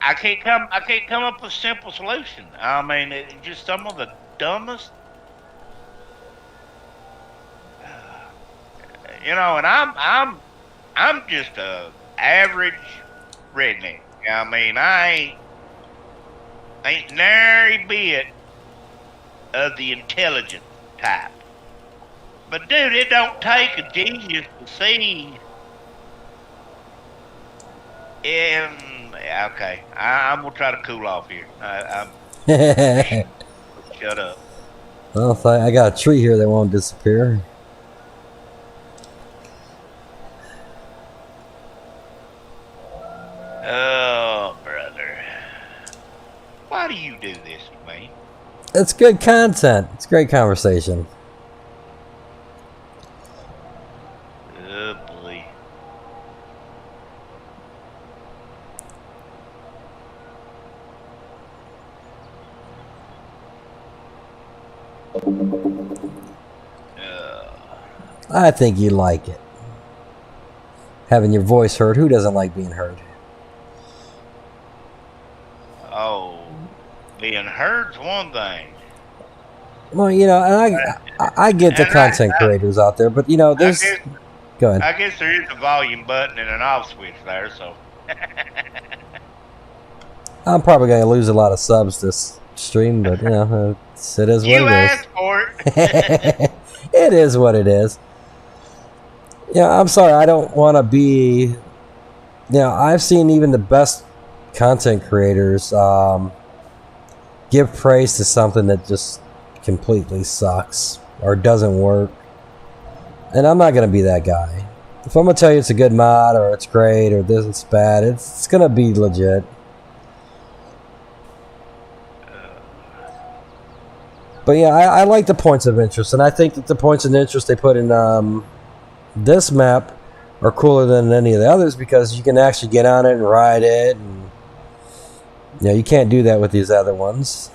I can't come up with a simple solution. I mean, it's just some of the dumbest. You know, and I'm just a average redneck. I mean, I ain't nary bit of the intelligent type. But dude, it don't take a genius to see. Okay, I'm gonna try to cool off here. Shut up. Well, I got a tree here that won't disappear. Oh, brother. Why do you do this to me? It's good content. It's great conversation. Oh, boy. I think you like it. Having your voice heard. Who doesn't like being heard? Oh, being heard's one thing. Well, you know, and I get the content creators out there, but you know, there's. Go ahead. I guess there is a volume button and an off switch there, so. I'm probably going to lose a lot of subs this stream, but you know, it is what it is. You asked for it. It is what it is. Yeah, I'm sorry. I don't want to be. You know, I've seen even the best content creators give praise to something that just completely sucks or doesn't work, and I'm not going to be that guy. If I'm going to tell you it's a good mod or it's great or this is bad, it's going to be legit. But yeah, I like the points of interest, and I think that the points of interest they put in this map are cooler than any of the others because you can actually get on it and ride it, and you know, you can't do that with these other ones.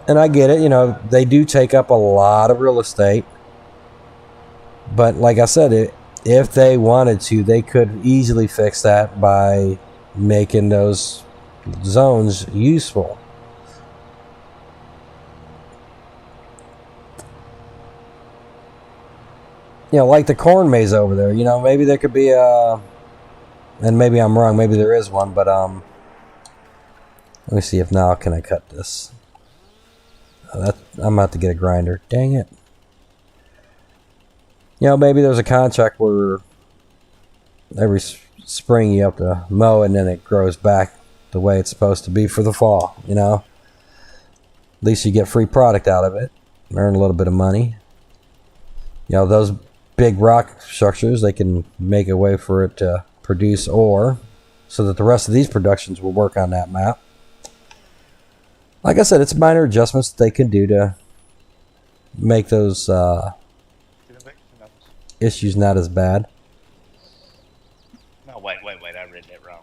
And I get it, you know, they do take up a lot of real estate, but like I said, if they wanted to, they could easily fix that by making those zones useful. You know, like the corn maze over there, you know, maybe there could be a, and maybe I'm wrong, maybe there is one, but let me see if now can I cut this. I'm about to get a grinder. Dang it. You know, maybe there's a contract where every spring you have to mow and then it grows back the way it's supposed to be for the fall, you know. At least you get free product out of it. Earn a little bit of money. You know, those big rock structures, they can make a way for it to produce ore so that the rest of these productions will work on that map. Like I said, it's minor adjustments that they can do to make those issues not as bad. No, wait, I read that wrong.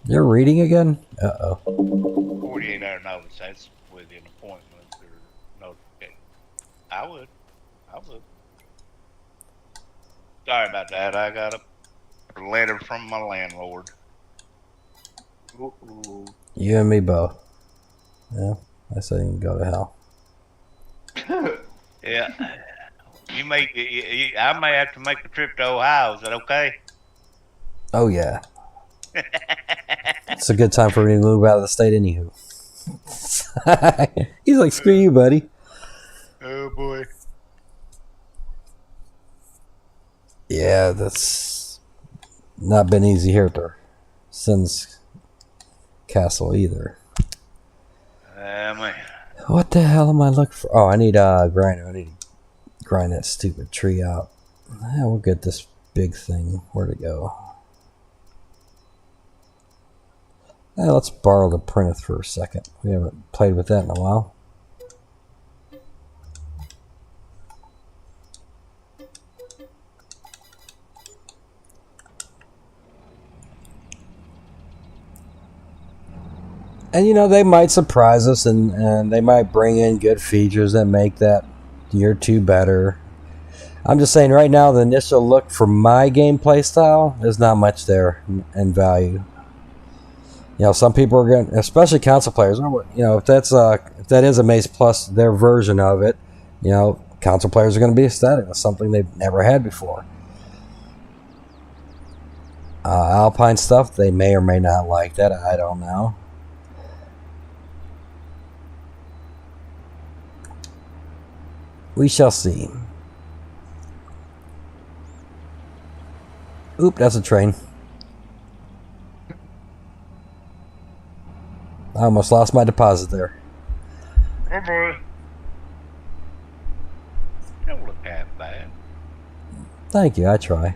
You're reading again? Uh-oh. 48-hour notice, that's with an appointment or notification. I would. Sorry about that. I got a letter from my landlord. Ooh. You and me both. Yeah, I say you can go to hell. Yeah. I may have to make a trip to Ohio. Is that okay? Oh yeah. It's a good time for me to move out of the state anywho. He's like, screw you, buddy. Oh boy. Yeah, that's not been easy here at the Sinz castle either. Man. What the hell am I looking for? Oh, I need a grinder. I need to grind that stupid tree out. Yeah, we'll get this big thing. Where'd it go? Let's borrow the printeth for a second. We haven't played with that in a while. And you know, they might surprise us and they might bring in good features that make that year 2 better. I'm just saying right now the initial look for my gameplay style, there's not much there in value. You know, some people are going, especially console players, you know, if that is a Maze Plus, their version of it, you know, console players are going to be ecstatic. It's something they've never had before. Alpine stuff, they may or may not like that. I don't know. We shall see. Oop, that's a train. I almost lost my deposit there. Oh boy. Don't look that bad. Thank you, I try.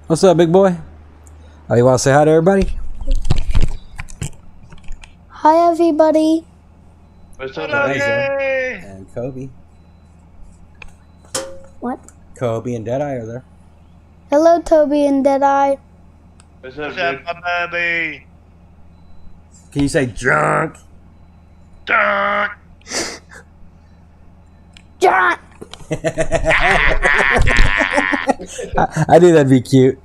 What's up, big boy? Oh, you want to say hi to everybody? Hi, everybody. What's up, Hello, buddy? Jay. And Kobe. What? Kobe and Deadeye are there. Hello, Toby and Deadeye. What's up, What's up, dude? my baby? Can you say junk? Dun. John. I knew that'd be cute.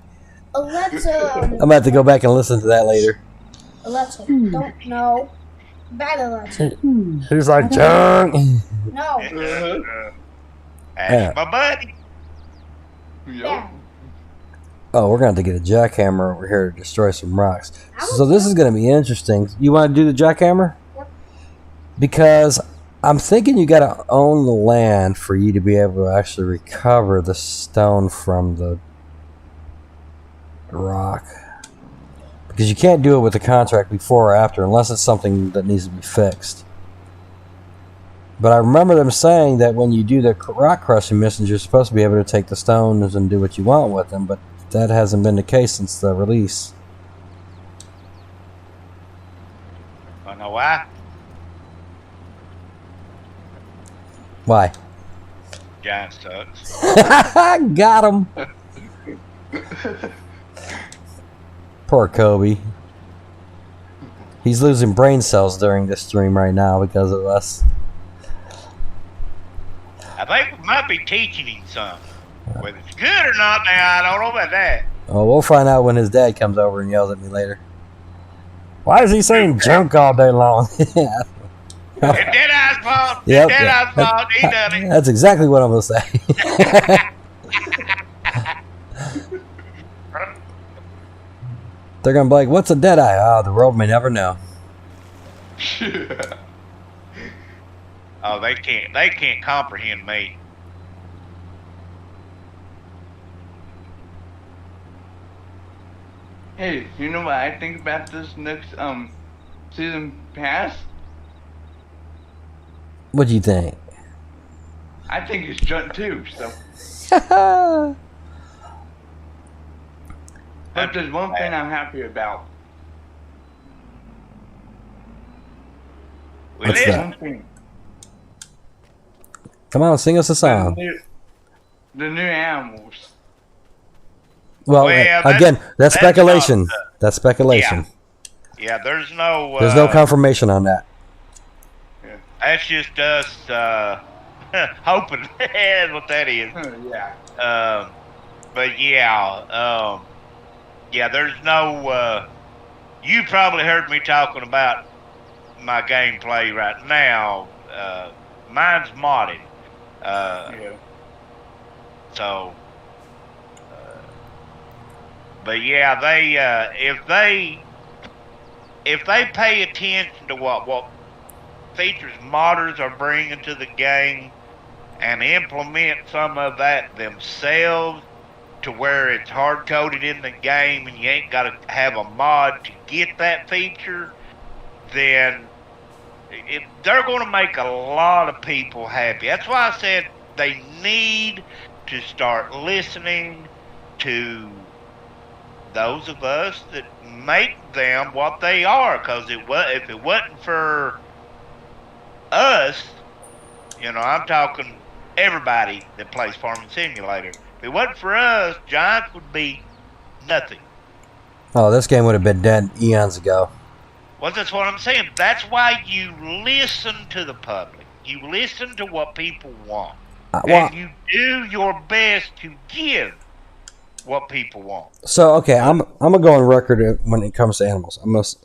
Alexa. I'm about to have to go back and listen to that later. Alexa. Don't know. Bad Alexa. He's like junk. No. Ask Yeah. my buddy. Bad. Oh, we're going to have to get a jackhammer over here to destroy some rocks. So this is going to be interesting. You want to do the jackhammer? Yep. Because I'm thinking you got to own the land for you to be able to actually recover the stone from the rock. Because you can't do it with the contract before or after unless it's something that needs to be fixed. But I remember them saying that when you do the rock crushing missions, you're supposed to be able to take the stones and do what you want with them, but that hasn't been the case since the release. Wanna know why? Why? Giant sucks. Got him. Poor Kobe. He's losing brain cells during this stream right now because of us. I think we might be teaching him something. Whether it's good or not, now I don't know about that. Oh, we'll find out when his dad comes over and yells at me later. Why is he saying junk all day long? It's Deadeye's fault. Yep, It's Deadeye's fault. He done it. That's exactly what I'm going to say. They're going to be like, what's a Deadeye? Oh, the world may never know. Oh, they can't comprehend me. Hey, you know what I think about this next season pass? What do you think? I think it's junk too. So, but there's one thing I'm happy about. We What's listen. that? One thing. Come on, sing us a song. The new animals. Well, again, that's speculation. not, That's speculation. Yeah, there's no confirmation on that. That's just us hoping. That's what that is. Yeah. But yeah, there's no. You probably heard me talking about my gameplay right now. Mine's modded. So, but yeah, they if they pay attention to what features modders are bringing to the game and implement some of that themselves to where it's hard-coded in the game and you ain't got to have a mod to get that feature, then they're going to make a lot of people happy. That's why I said they need to start listening to those of us that make them what they are. Because if it wasn't for us, I'm talking everybody that plays Farming Simulator. If it wasn't for us, Giants would be nothing. Oh, this game would have been dead eons ago. Well, that's what I'm saying. That's why you listen to the public. You listen to what people want. And you do your best to give what people want. So, okay, I'm gonna go on record when it comes to animals.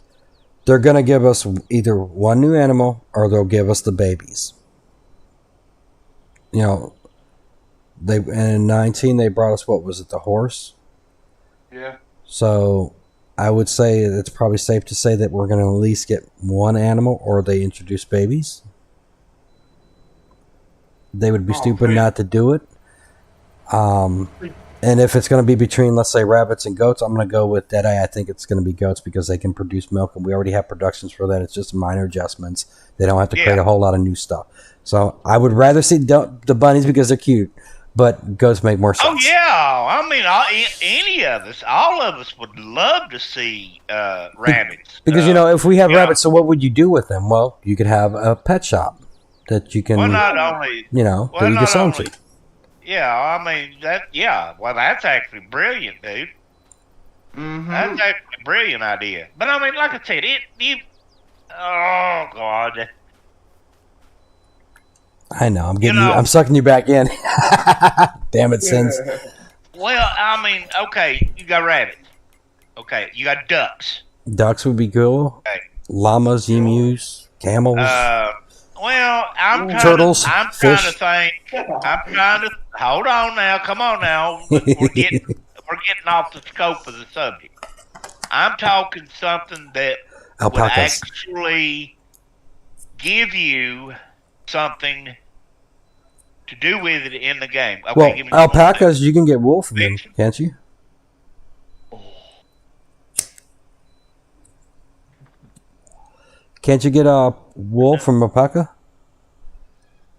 They're gonna give us either one new animal or they'll give us the babies. In 19 they brought us, what was it, the horse? Yeah. So I would say it's probably safe to say that we're gonna at least get one animal or they introduce babies. They would be stupid not to do it. And if it's going to be between, let's say, rabbits and goats, I'm going to go with Deadeye. I think it's going to be goats because they can produce milk, and we already have productions for that. It's just minor adjustments. They don't have to create a whole lot of new stuff. So I would rather see the bunnies because they're cute, but goats make more sense. Oh, yeah. I mean, any of us, all of us would love to see rabbits. Because, if we have rabbits, so what would you do with them? Well, you could have a pet shop that you can, well, not only, that you can sell them to. Yeah, I mean, well, that's actually brilliant, dude. Mm-hmm. That's actually a brilliant idea. But, I mean, like I said, oh, God. I know, I'm sucking you back in. Damn it, Sinz. Well, I mean, okay, you got rabbits. Okay, you got ducks. Ducks would be cool. Okay. Llamas, emus, camels. Well, turtles, I'm trying to think. Hold on now. Come on now. We're getting off the scope of the subject. I'm talking something that would actually give you something to do with it in the game. Okay, well, alpacas, you can get wool from them, can't you? Can't you get wool from alpaca?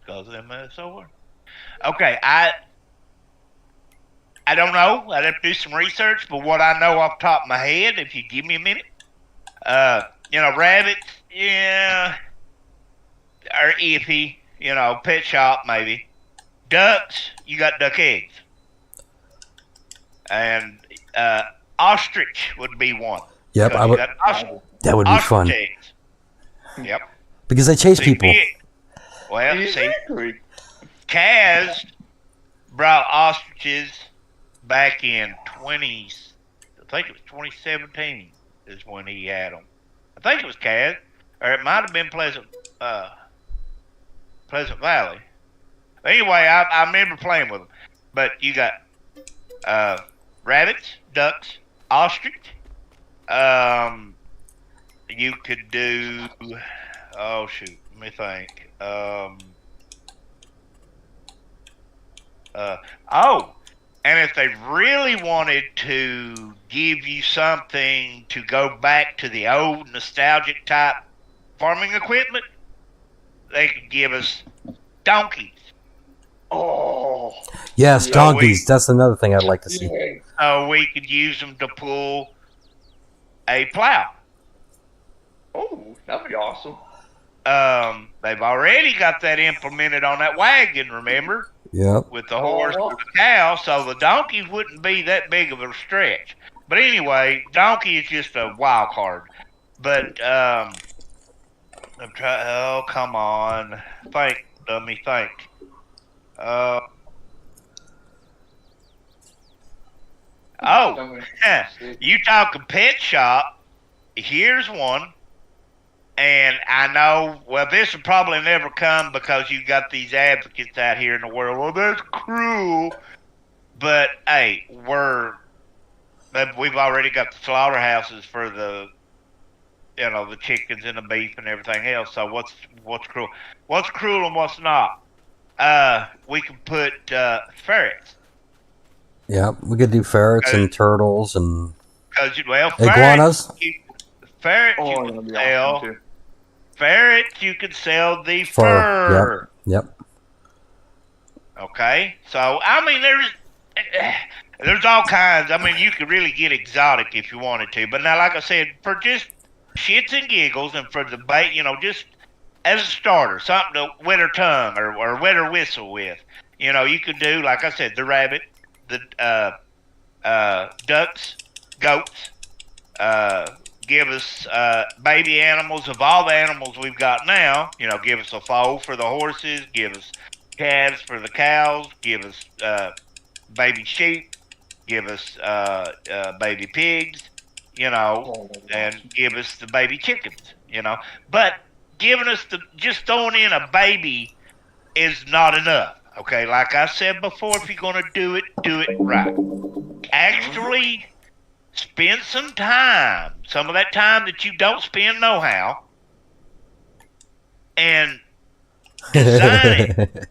Because of them sword. Okay, I don't know. I'd have to do some research, but what I know off the top of my head, if you give me a minute, rabbits, are iffy. Pet shop maybe. Ducks, you got duck eggs, and ostrich would be one. Yep, that would be fun. Eggs. Yep. Because they chase people. Well, exactly. Kaz brought ostriches back in 2017 is when he had them. I think it was Kaz, or it might have been Pleasant Valley. Anyway, I remember playing with them. But you got rabbits, ducks, ostrich. You could do. Oh shoot, let me think. And if they really wanted to give you something to go back to the old nostalgic type farming equipment, they could give us donkeys. Oh. Yes, donkeys. That's another thing I'd like to see. We could use them to pull a plow. Oh, that'd be awesome. They've already got that implemented on that wagon, remember? Yep. with the horse or the cow, so the donkey wouldn't be that big of a stretch. But anyway, donkey is just a wild card. But I'm trying. Oh, come on, think, dummy, think. You talking pet shop? Here's one. And I know, well, this will probably never come because you got these advocates out here in the world. Well, that's cruel. But, hey, we've already got the slaughterhouses for the, the chickens and the beef and everything else. So what's cruel? What's cruel and what's not? We can put ferrets. Yep, we could do ferrets and turtles and iguanas. Ferrets you can sell the fur. Yep. Okay, so I mean there's all kinds. I mean you could really get exotic if you wanted to, but now like I said, for just shits and giggles and for the bait, just as a starter, something to wet her tongue or wet her whistle with. You could do, like I said, the rabbit, the ducks, goats. Give us baby animals of all the animals we've got now. Give us a foal for the horses. Give us calves for the cows. Give us baby sheep. Give us baby pigs. And give us the baby chickens. But giving us just throwing in a baby is not enough. Okay, like I said before, if you're going to do it right. Actually, spend some time, some of that time that you don't spend no-how, and design it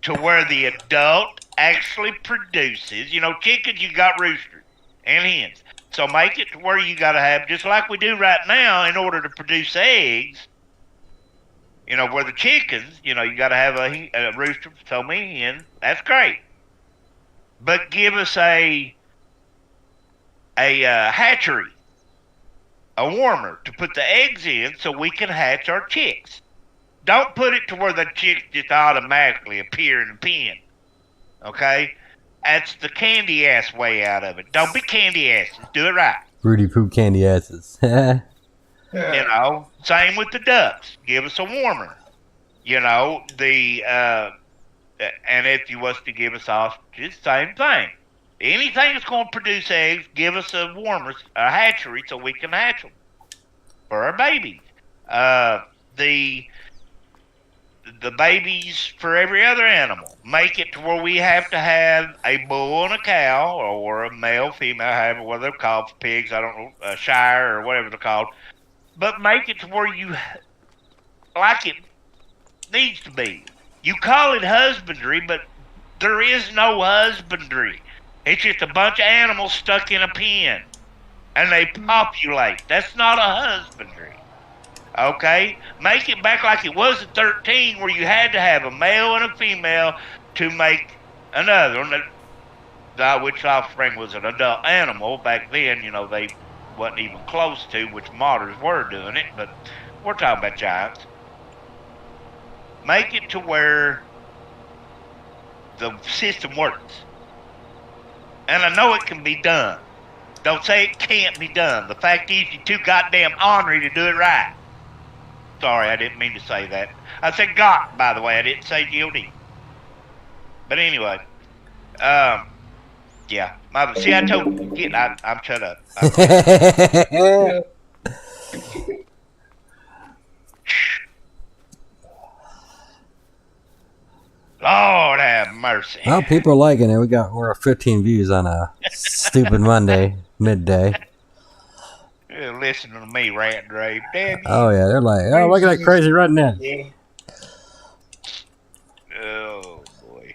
to where the adult actually produces. Chickens, you got roosters and hens. So make it to where you got to have, just like we do right now, in order to produce eggs, where the chickens, you got to have a rooster, so many hens. That's great. But give us a hatchery, a warmer to put the eggs in so we can hatch our chicks. Don't put it to where the chicks just automatically appear in the pen. Okay? That's the candy ass way out of it. Don't be candy asses. Do it right. Rudy Poo candy asses. Same with the ducks. Give us a warmer. And if you was to give us ostriches, same thing. Anything that's going to produce eggs, give us a warmer, a hatchery, so we can hatch them for our babies. The babies for every other animal. Make it to where we have to have a bull and a cow, or a male, female, however, what they're called for pigs. I don't know, a shire or whatever they're called. But make it to where you like it needs to be. You call it husbandry, but there is no husbandry. It's just a bunch of animals stuck in a pen, and they populate. That's not a husbandry. Okay? Make it back like it was at 13, where you had to have a male and a female to make another one, which offspring was an adult animal. Back then, they wasn't even close to, which moderns were doing it, but we're talking about giants. Make it to where the system works. And I know it can be done. Don't say it can't be done. The fact is, you're too goddamn ornery to do it right. Sorry, I didn't mean to say that. I said got, by the way. I didn't say guilty. But anyway, yeah. See, I told you. I'm shut up. Lord have mercy. Well, people are liking it. We're at 15 views on a stupid Monday midday. You're listening to me rant and rave. Damn you. Oh yeah, they're like, oh, look at that crazy redneck. Oh boy.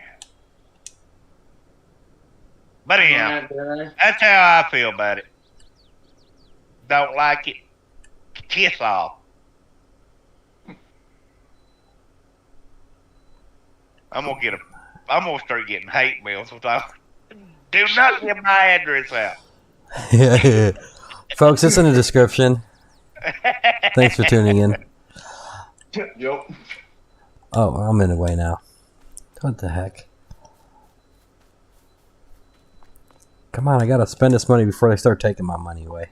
But anyhow, that's how I feel about it. Don't like it, kiss off. I'm gonna start getting hate mail sometime. Do not get my address out. Yeah. Folks, it's in the description. Thanks for tuning in. Yep. Oh, I'm in the way now. What the heck? Come on, I gotta spend this money before they start taking my money away.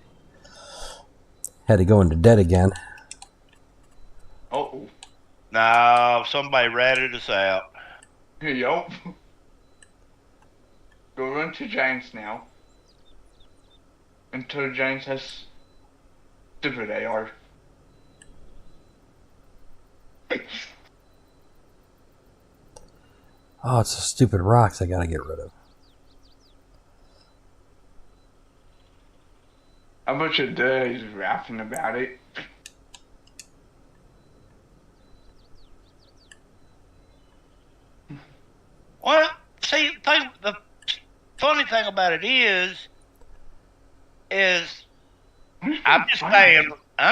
Had to go into debt again. Oh. No, somebody ratted us out. Yup. Go run to James now. Until James has stupid AR. Oh, it's the stupid rocks I gotta get rid of. How much a day is rapping about it? Well, see, the funny thing about it is I'm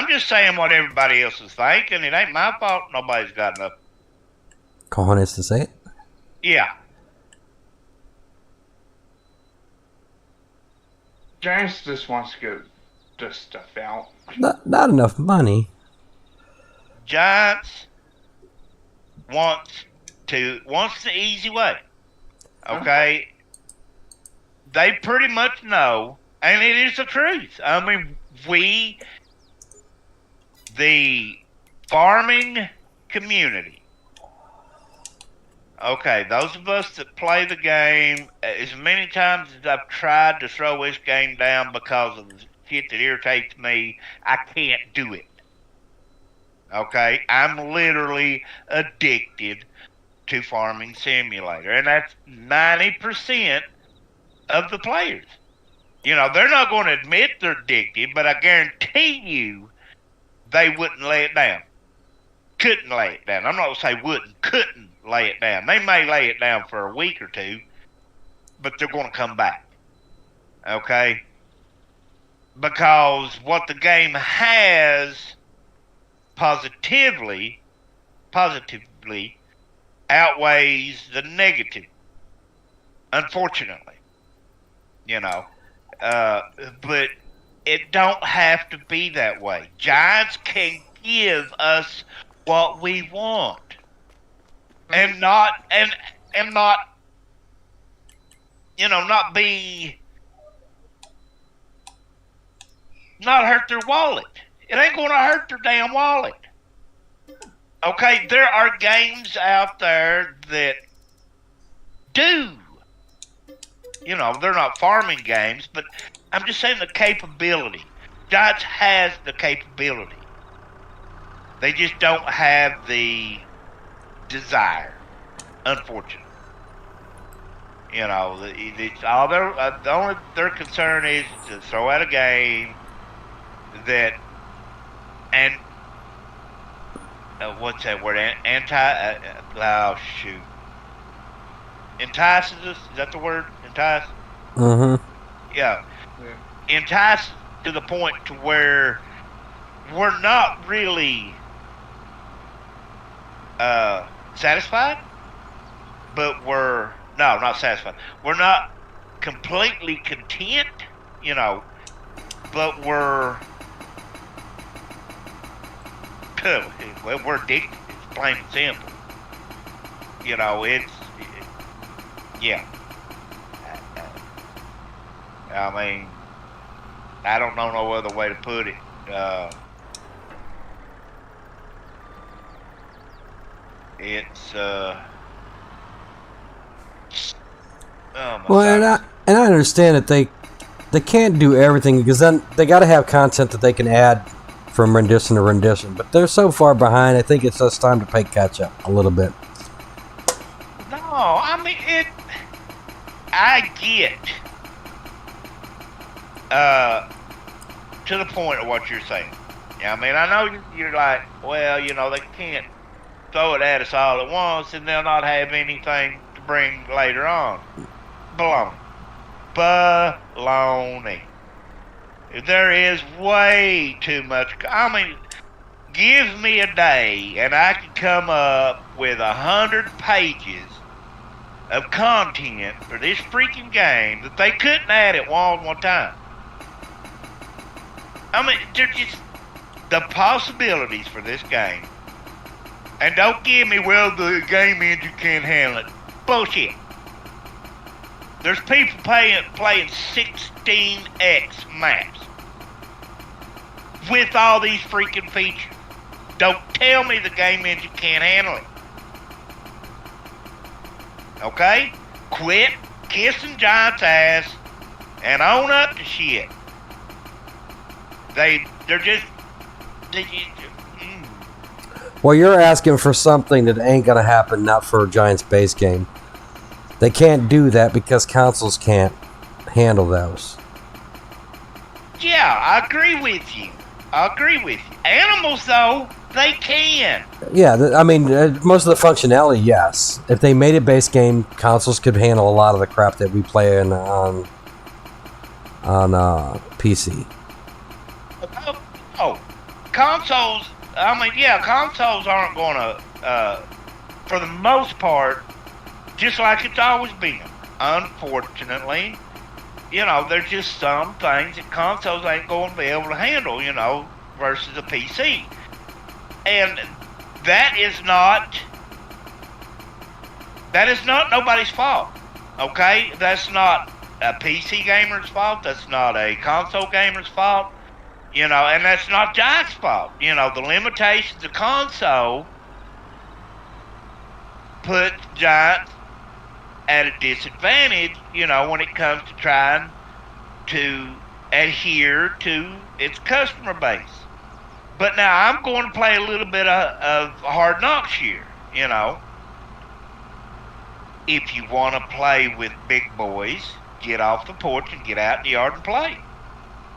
just saying what everybody else is thinking. It ain't my fault. Nobody's got enough. Cojones to say it? Yeah. James just wants to get this stuff out. Not enough money. Giants wants the easy way. Okay? They pretty much know, and it is the truth. I mean, the farming community, okay, those of us that play the game, as many times as I've tried to throw this game down because of the shit that irritates me, I can't do it. Okay? I'm literally addicted to Farming Simulator, and that's 90% of the players. You know, they're not going to admit they're addicted, but I guarantee you they wouldn't lay it down. Couldn't lay it down. I'm not going to say wouldn't, couldn't lay it down. They may lay it down for a week or two, but they're going to come back. Okay? Because what the game has positively outweighs the negative, unfortunately. You know, but it don't have to be that way. Giants can give us what we want, and not hurt their wallet. It ain't going to hurt their damn wallet. Okay, there are games out there that do. You know, they're not farming games, but I'm just saying the capability. Giants has the capability. They just don't have the desire, unfortunately. You know, the only their concern is to throw out a game that, and what's that word? Entices us? Is that the word? Entice? Mm-hmm. Yeah. Entice to the point to where we're not really satisfied, but not satisfied. We're not completely content, you know, but we're addicted. It's plain and simple. You know, yeah. I mean, I don't know no other way to put it. It's well, and I understand that they can't do everything, because then they got to have content that they can add from rendition to rendition. But they're so far behind. I think it's just time to play catch up a little bit. No, I mean I get to the point of what you're saying. Yeah, I mean, I know you're like, well, you know, they can't throw it at us all at once and they'll not have anything to bring later on. Baloney. There is way too much. I mean, give me a day and I can come up with 100 pages of content for this freaking game that they couldn't add at one time. I mean, they're just the possibilities for this game. And don't give me, well, the game engine can't handle it. Bullshit. There's people playing 16x maps with all these freaking features. Don't tell me the game engine can't handle it. Okay? Quit kissing Giant's ass and own up to shit. They're just... Well, you're asking for something that ain't gonna happen, not for a Giants base game. They can't do that because consoles can't handle those. Yeah, I agree with you. Animals, though, they can. Yeah, I mean, most of the functionality, yes. If they made a base game, consoles could handle a lot of the crap that we play on PC. Oh, consoles. I mean, yeah, consoles aren't going to, for the most part, just like it's always been. Unfortunately, you know, there's just some things that consoles ain't going to be able to handle, you know, versus a PC. And that is not nobody's fault, okay? That's not a PC gamer's fault. That's not a console gamer's fault, you know, and that's not Giant's fault. You know, the limitations of console put Giant at a disadvantage, you know, when it comes to trying to adhere to its customer base. But now I'm going to play a little bit of Hard Knocks here, you know. If you want to play with big boys, get off the porch and get out in the yard and play.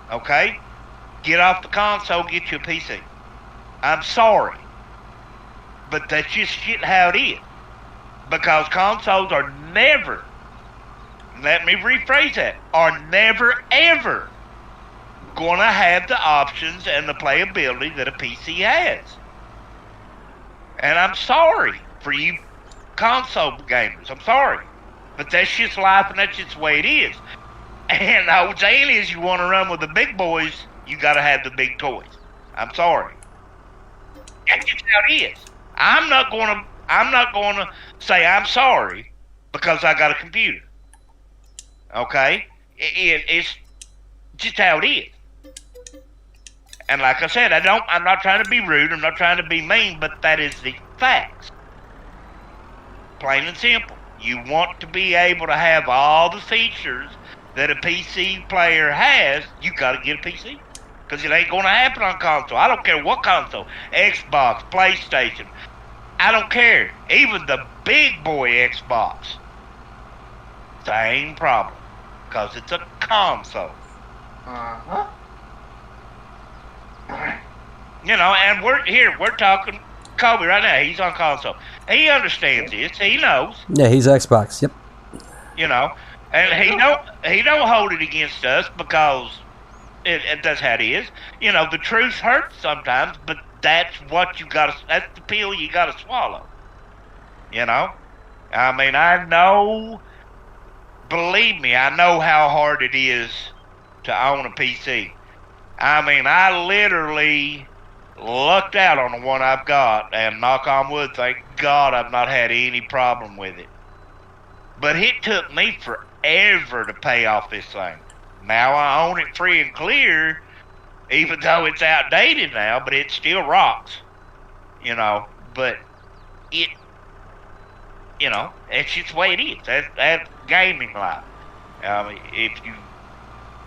Okay? Get off the console, get you a PC. I'm sorry, but that's just shit how it is. Because consoles are never, let me rephrase that, are never ever going to have the options and the playability that a PC has. And I'm sorry for you console gamers. I'm sorry. But that's just life and that's just the way it is. And all I'm saying is, you want to run with the big boys, you got to have the big toys. I'm sorry. That's just how it is. I'm not going to say I'm sorry because I got a computer. Okay? It's just how it is. And like I said, I'm not trying to be rude, I'm not trying to be mean, but that is the facts. Plain and simple. You want to be able to have all the features that a PC player has, you got to get a PC. Because it ain't going to happen on console. I don't care what console. Xbox, PlayStation. I don't care. Even the big boy Xbox. Same problem. Because it's a console. Uh-huh. You know, and we're talking Kobe right now. He's on console. He understands this. He knows. Yeah, he's Xbox. Yep. You know, and he don't hold it against us because that's how it is. You know, the truth hurts sometimes, but that's what you got to. That's the pill you got to swallow. You know, I mean, I know. Believe me, I know how hard it is to own a PC. I mean, I literally lucked out on the one I've got, and knock on wood, thank God I've not had any problem with it. But it took me forever to pay off this thing. Now I own it free and clear, even though it's outdated now, but it still rocks. You know, but it, you know, it's just the way it is. That's gaming life. I mean, if you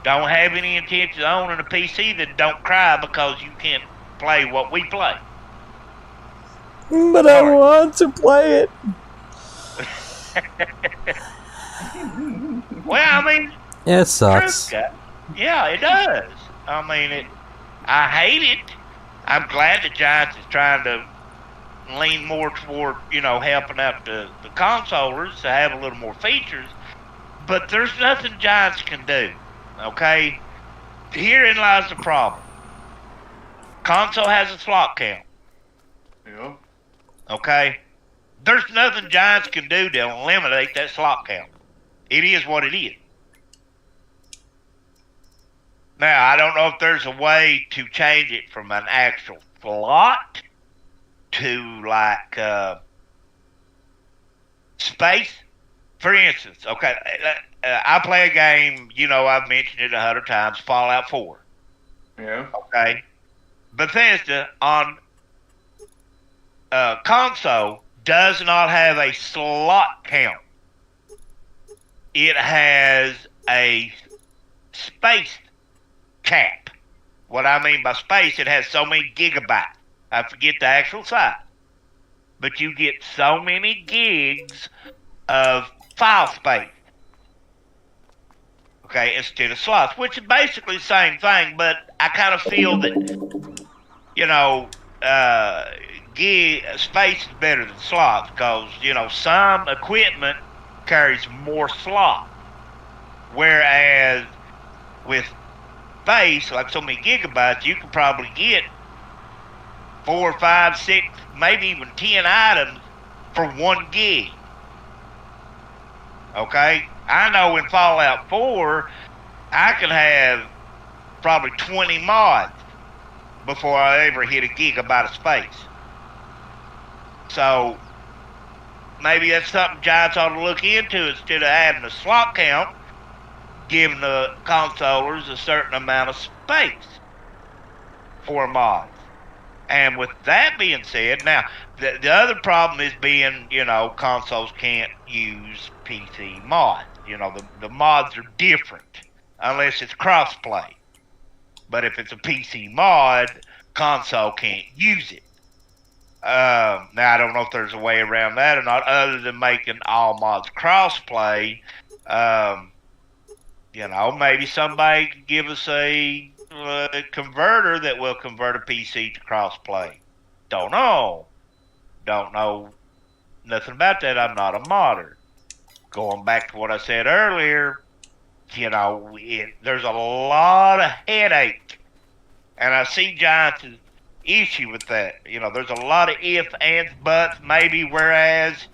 don't have any intention of owning a PC, then don't cry because you can't play what we play. But I want to play it. Well, I mean, It sucks. Yeah, it does. I mean, I hate it. I'm glad the Giants is trying to lean more toward, you know, helping out the consolers to have a little more features. But there's nothing Giants can do. Okay? Herein lies the problem. Console has a slot count. Yeah. Okay? There's nothing Giants can do to eliminate that slot count. It is what it is. Now, I don't know if there's a way to change it from an actual slot to like space for instance, okay, I play a game, I've mentioned it 100 times, Fallout 4. Yeah. Okay. Bethesda on console does not have a slot count. It has a space cap. What I mean by space, it has so many gigabytes. I forget the actual size. But you get so many gigs of file space. Okay, instead of slots, which is basically the same thing, but I kind of feel that, space is better than slots because, some equipment carries more slots. Whereas with space, like so many gigabytes, you can probably get 4, 5, 6, maybe even 10 items for 1 gig. Okay? I know in Fallout 4, I can have probably 20 mods before I ever hit a gigabyte of space. So, maybe that's something Giants ought to look into instead of adding a slot count, giving the consolers a certain amount of space for mods. And with that being said, now, the other problem is being, consoles can't use PC mods. The mods are different unless it's crossplay. But if it's a PC mod, console can't use it. Now, I don't know if there's a way around that or not, other than making all mods crossplay. Maybe somebody could give us a converter that will convert a PC to crossplay. Don't know nothing about that. I'm not a modder. Going back to what I said earlier, there's a lot of headache, and I see Giants' issue with that. There's a lot of ifs, ands, buts, maybe, whereas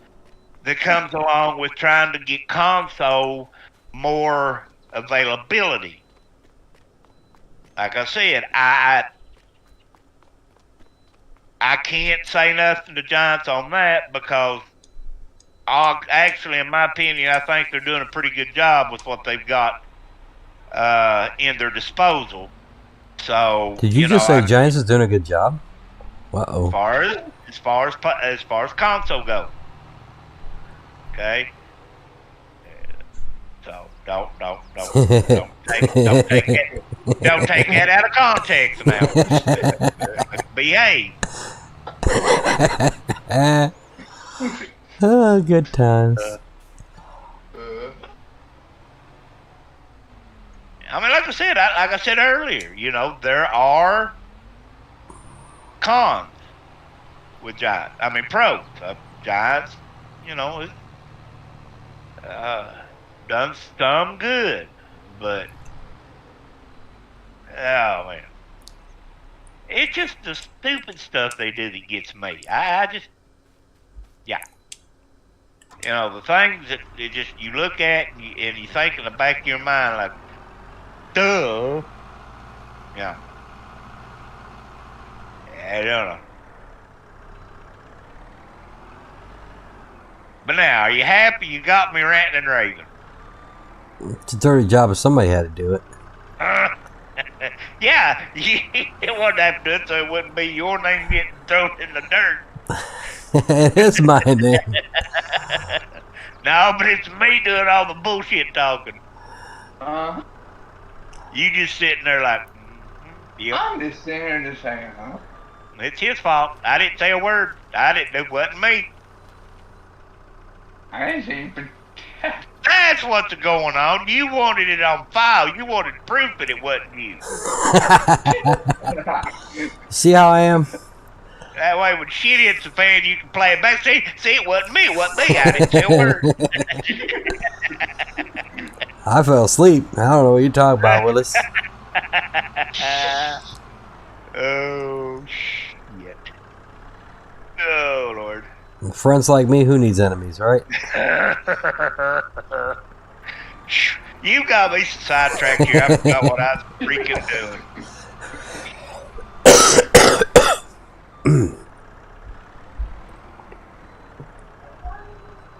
that comes along with trying to get console more availability. Like I said, I can't say nothing to Giants on that because actually, in my opinion, I think they're doing a pretty good job with what they've got in their disposal. So, did you just say Giants is doing a good job? Uh-oh. As far as console goes. Okay. So don't take that out of context now. Behave. Oh, good times. Like I said earlier, there are cons with Giants. Pros. Giants, done some good, but oh man, it's just the stupid stuff they do that gets me. I just, yeah. The things that you look at and you think in the back of your mind like, duh. Yeah. I don't know. But now, are you happy you got me ranting and raving? It's a dirty job if somebody had to do it. Yeah, it wouldn't have to do it, so it wouldn't be your name getting thrown in the dirt. It is my name. No, but it's me doing all the bullshit talking. You just sitting there like, yep. I'm just sitting here just saying, huh? It's his fault. I didn't say a word. It wasn't me. I ain't seen but That's what's going on. You wanted it on file. You wanted proof that it wasn't you. See how I am? That way, when shit hits the fan, you can play it back. See, it wasn't me. It wasn't me. I didn't say a word. I fell asleep. I don't know what you're talking about, Willis. Oh, shit. Oh, Lord. Friends like me, who needs enemies, right? You got me sidetracked here. I forgot what I was freaking doing.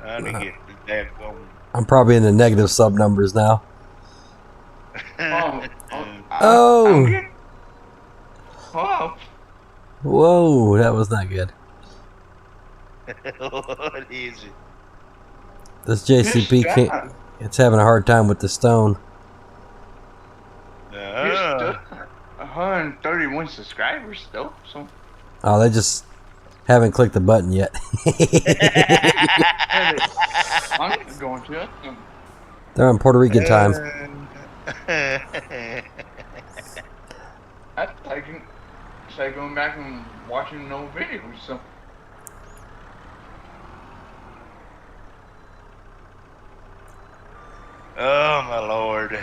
I need to get this daggone I'm probably in the negative sub numbers now. I'm Oh! getting up. Whoa, that was not good. What is it? This JCP can't. It's having a hard time with the stone. You're still 131 subscribers though, so Oh, they just haven't clicked the button yet. I'm going to. They're on Puerto Rican time. I can say going back and watching no videos, so. Oh my lord.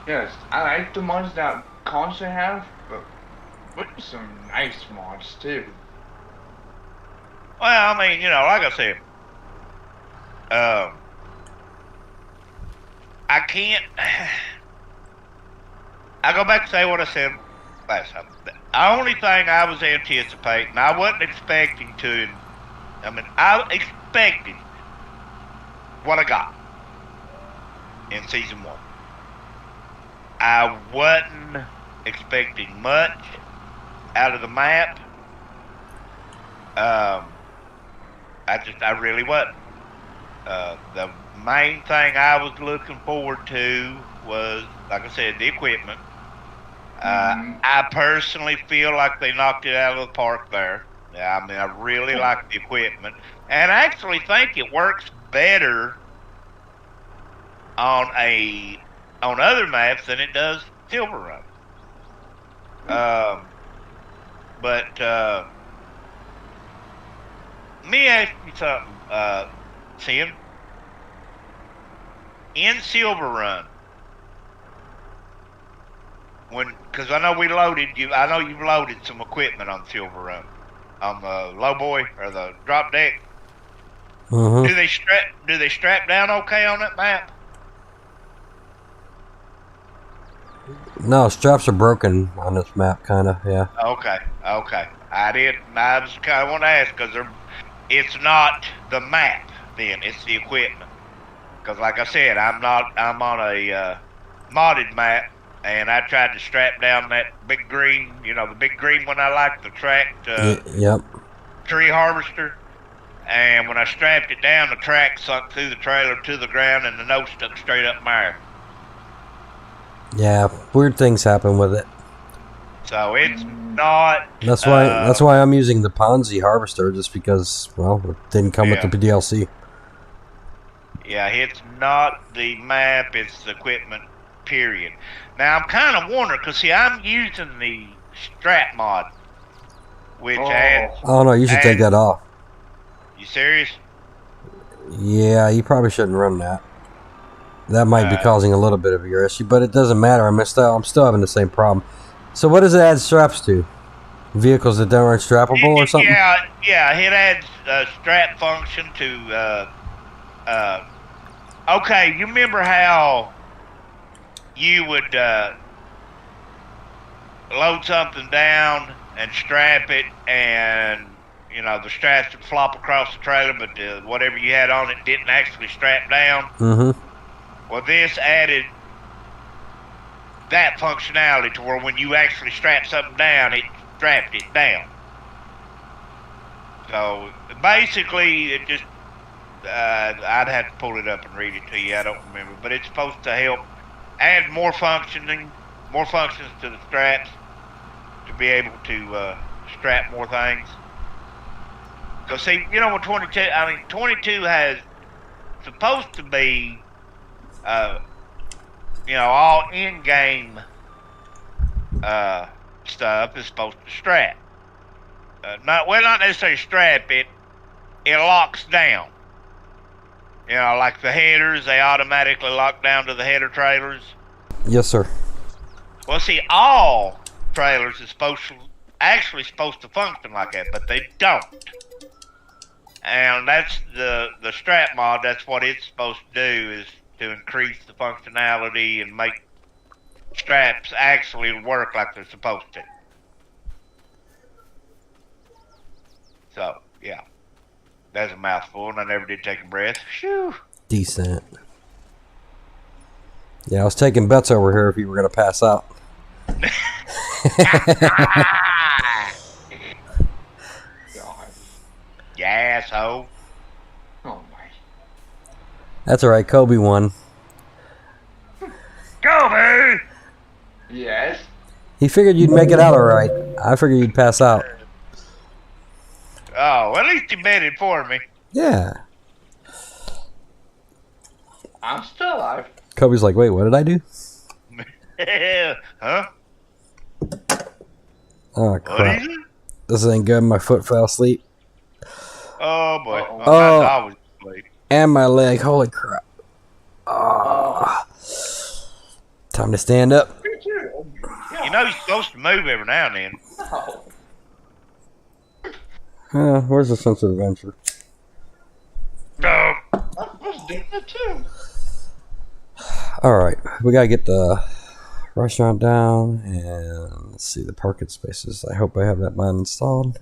Yes, I like the mods that Constantly have, but with some nice mods too. Well, I mean, you know, like I said, I can't. I go back to say what I said last time. The only thing I was anticipating, I wasn't expecting to. I mean, I expected what I got in season 1. I wasn't expecting much out of the map. I really wasn't. The main thing I was looking forward to was, like I said, the equipment. I personally feel like they knocked it out of the park there. I mean, I really like the equipment, and I actually think it works better on other maps than it does Silverrun. But let me ask you something, Tim. In Silverrun, because I know I know you've loaded some equipment on Silverrun, on the low boy or the drop deck. Mm-hmm. Do they strap down okay on that map? No, straps are broken on this map, kind of, yeah. Okay. I was kind of want to ask because it's not the map then, it's the equipment. Because like I said, I'm on a modded map, and I tried to strap down that big green, the big green one I like, the tracked Yep. tree harvester. And when I strapped it down, the track sunk through the trailer to the ground, and the nose stuck straight up my ear. Yeah, weird things happen with it. So it's not. That's why I'm using the Ponzi harvester, just because, well, it didn't come with the DLC. Yeah, it's not the map, it's the equipment, period. Now, I'm kind of wondering, because, see, I'm using the strap mod, which adds... Oh, no, you should take that off. You serious? Yeah, you probably shouldn't run that. That might be causing a little bit of your issue, but it doesn't matter. I'm still having the same problem. So what does it add straps to? Vehicles that aren't strappable or something? Yeah, it adds a strap function to... okay, you remember how you would load something down and strap it, and the straps would flop across the trailer, but whatever you had on it didn't actually strap down? Mm-hmm. Well, this added that functionality to where when you actually strap something down, it strapped it down. So basically, it just I'd have to pull it up and read it to you. I don't remember, but it's supposed to help add more functions to the straps to be able to strap more things. Because see, with 22, 22 has supposed to be all in-game stuff is supposed to strap. Not necessarily strap it. It locks down. Like the headers, they automatically lock down to the header trailers. Yes, sir. Well, see, all trailers is supposed to function like that, but they don't. And that's the strap mod. That's what it's supposed to do, is to increase the functionality and make straps actually work like they're supposed to. So, yeah. That's a mouthful, and I never did take a breath. Shoo. Decent. Yeah, I was taking bets over here if you were going to pass out. God. You asshole. Oh my. That's all right. Kobe won. Kobe! Yes. He figured you'd make it out all right. I figured you'd pass out. Oh, at least you bet it for me. Yeah. I'm still alive. Kobe's like, wait, what did I do? Huh? Oh, What crap. is it? This ain't good. My foot fell asleep. Oh, boy. Uh-oh. Well, mine's always asleep. And my leg. Holy crap. Oh. Time to stand up. Me too. You know you're supposed to move every now and then. No. Where's the sense of adventure? No. I was doing it too. All right. We got to get the restaurant down. And let's see the parking spaces. I hope I have that mod installed.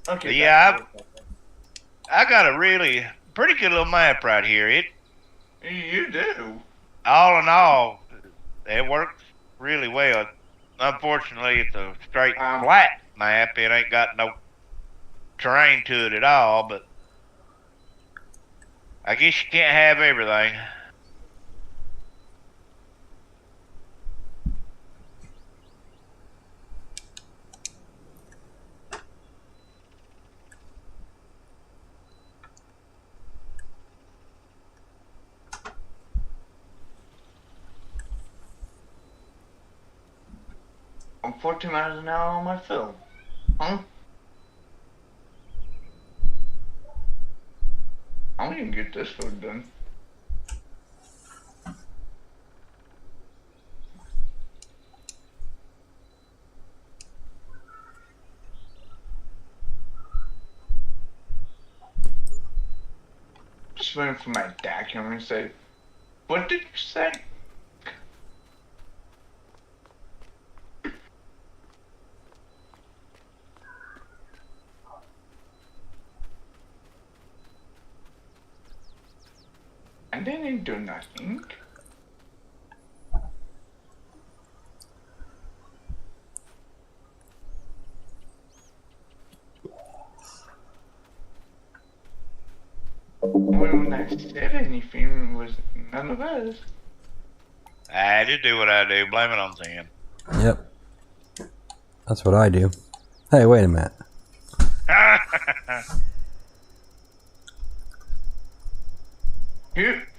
Okay. Yeah, I got a really pretty good little map right here. You do. All in all, it works really well. Unfortunately, it's a straight flat map. It ain't got no terrain to it at all, but I guess you can't have everything. I'm 40 miles an hour on my film. Huh? I'm gonna get this one done. Just waiting for my dad to come and say, "What did you say?" And they didn't do nothing. When I said anything, it was none of us. I just do what I do. Blame it on Sam. Yep. That's what I do. Hey, wait a minute.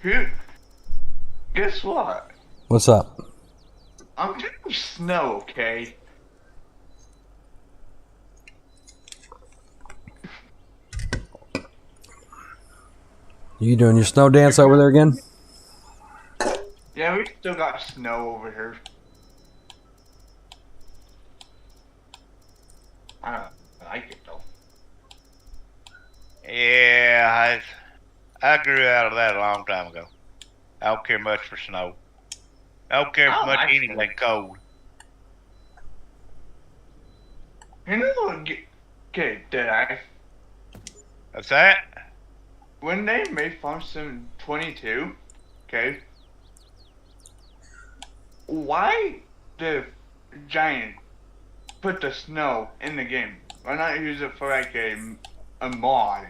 Here. Guess what? What's up? I'm taking snow, okay? You doing your snow dance over there again? Yeah, we still got snow over here. I don't like it though. Yeah, I grew out of that a long time ago. I don't care much for snow. I don't care I for much like anything cold. You know what? Okay, Dad. What's that? When they made Function 22, okay, why the Giant put the snow in the game? Why not use it for like a mod?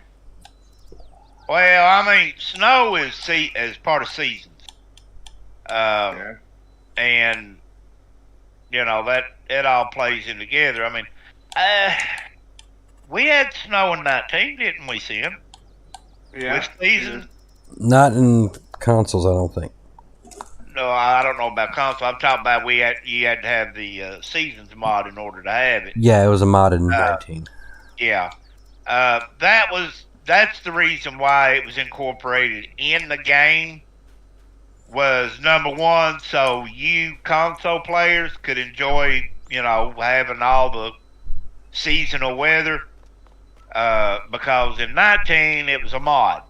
Well, I mean, snow is part of seasons. Yeah. And you know that it all plays in together. I mean, we had snow in 19, didn't we, Sin? Yeah. With seasons? Not in consoles, I don't think. No, I don't know about console. I'm talking about you had to have the seasons mod in order to have it. Yeah, it was a mod in 19. Yeah, that's the reason why it was incorporated in the game. Was number one, so you console players could enjoy, having all the seasonal weather. Because in 19 it was a mod.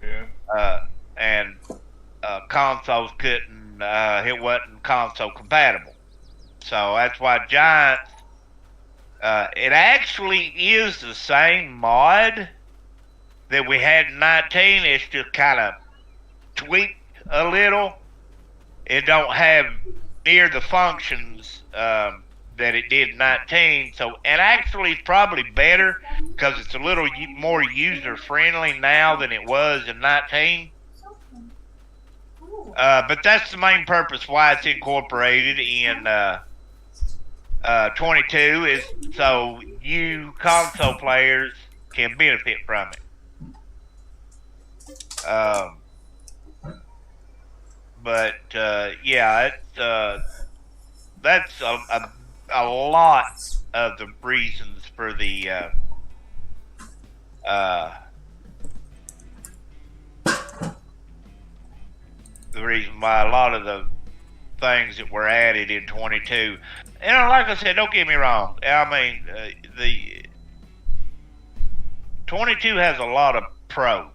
Yeah. And consoles couldn't. It wasn't console compatible. So that's why Giants It actually is the same mod that we had in 19. It's just kind of tweaked a little. It don't have near the functions that it did in 19. So, and actually it's probably better because it's a little more user friendly now than it was in 19. But that's the main purpose why it's incorporated in 22 is so you console players can benefit from it. But yeah, it's that's a lot of the reasons for the reason why a lot of the things that were added in 22. And like I said, don't get me wrong. I mean, the 22 has a lot of pros.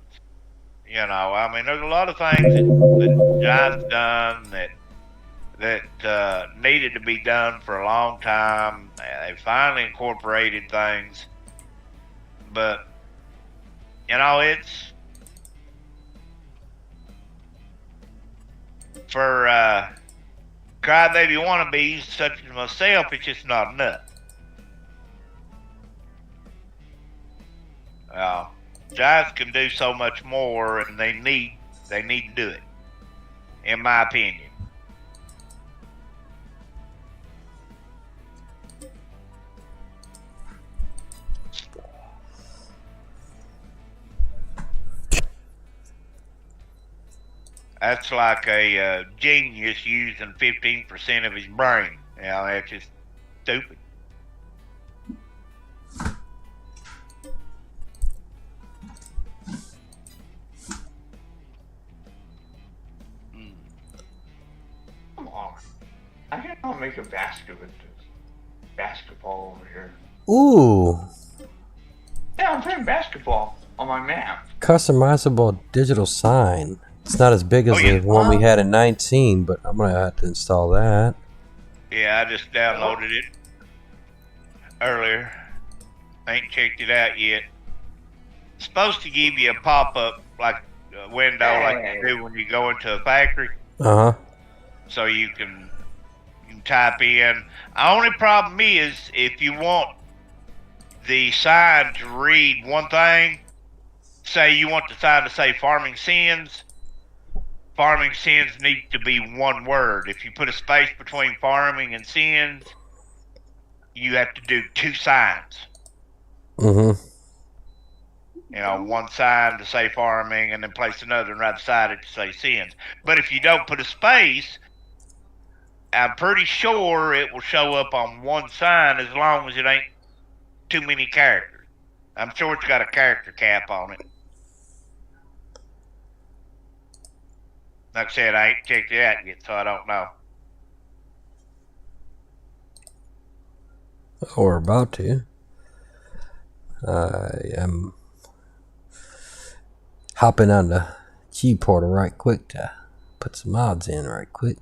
You know, I mean, there's a lot of things that John's done that needed to be done for a long time. They finally incorporated things, but you know, it's for crybaby wannabes such as myself. It's just not enough. Giants can do so much more, and they need to do it, in my opinion. That's like a genius using 15% of his brain. You know, that's just stupid. Come on. I cannot make a basketball over here. Ooh. Yeah, I'm playing basketball on my map. Customizable digital sign. It's not as big as the one we had in 19, but I'm going to have to install that. Yeah, I just downloaded it earlier. Ain't checked it out yet. It's supposed to give you a pop-up like a window like you do when you go into a factory. Uh-huh. So you can type in. The only problem is if you want the sign to read one thing, say you want the sign to say Farming Sinz, Farming Sinz needs to be one word. If you put a space between farming and Sinz, you have to do two signs. Mm-hmm. You know, one sign to say farming and then place another and right beside it to say Sinz. But if you don't put a space, I'm pretty sure it will show up on one sign as long as it ain't too many characters. I'm sure it's got a character cap on it. Like I said, I ain't checked it out yet, so I don't know. We're about to. I am hopping on the key portal right quick to put some mods in right quick.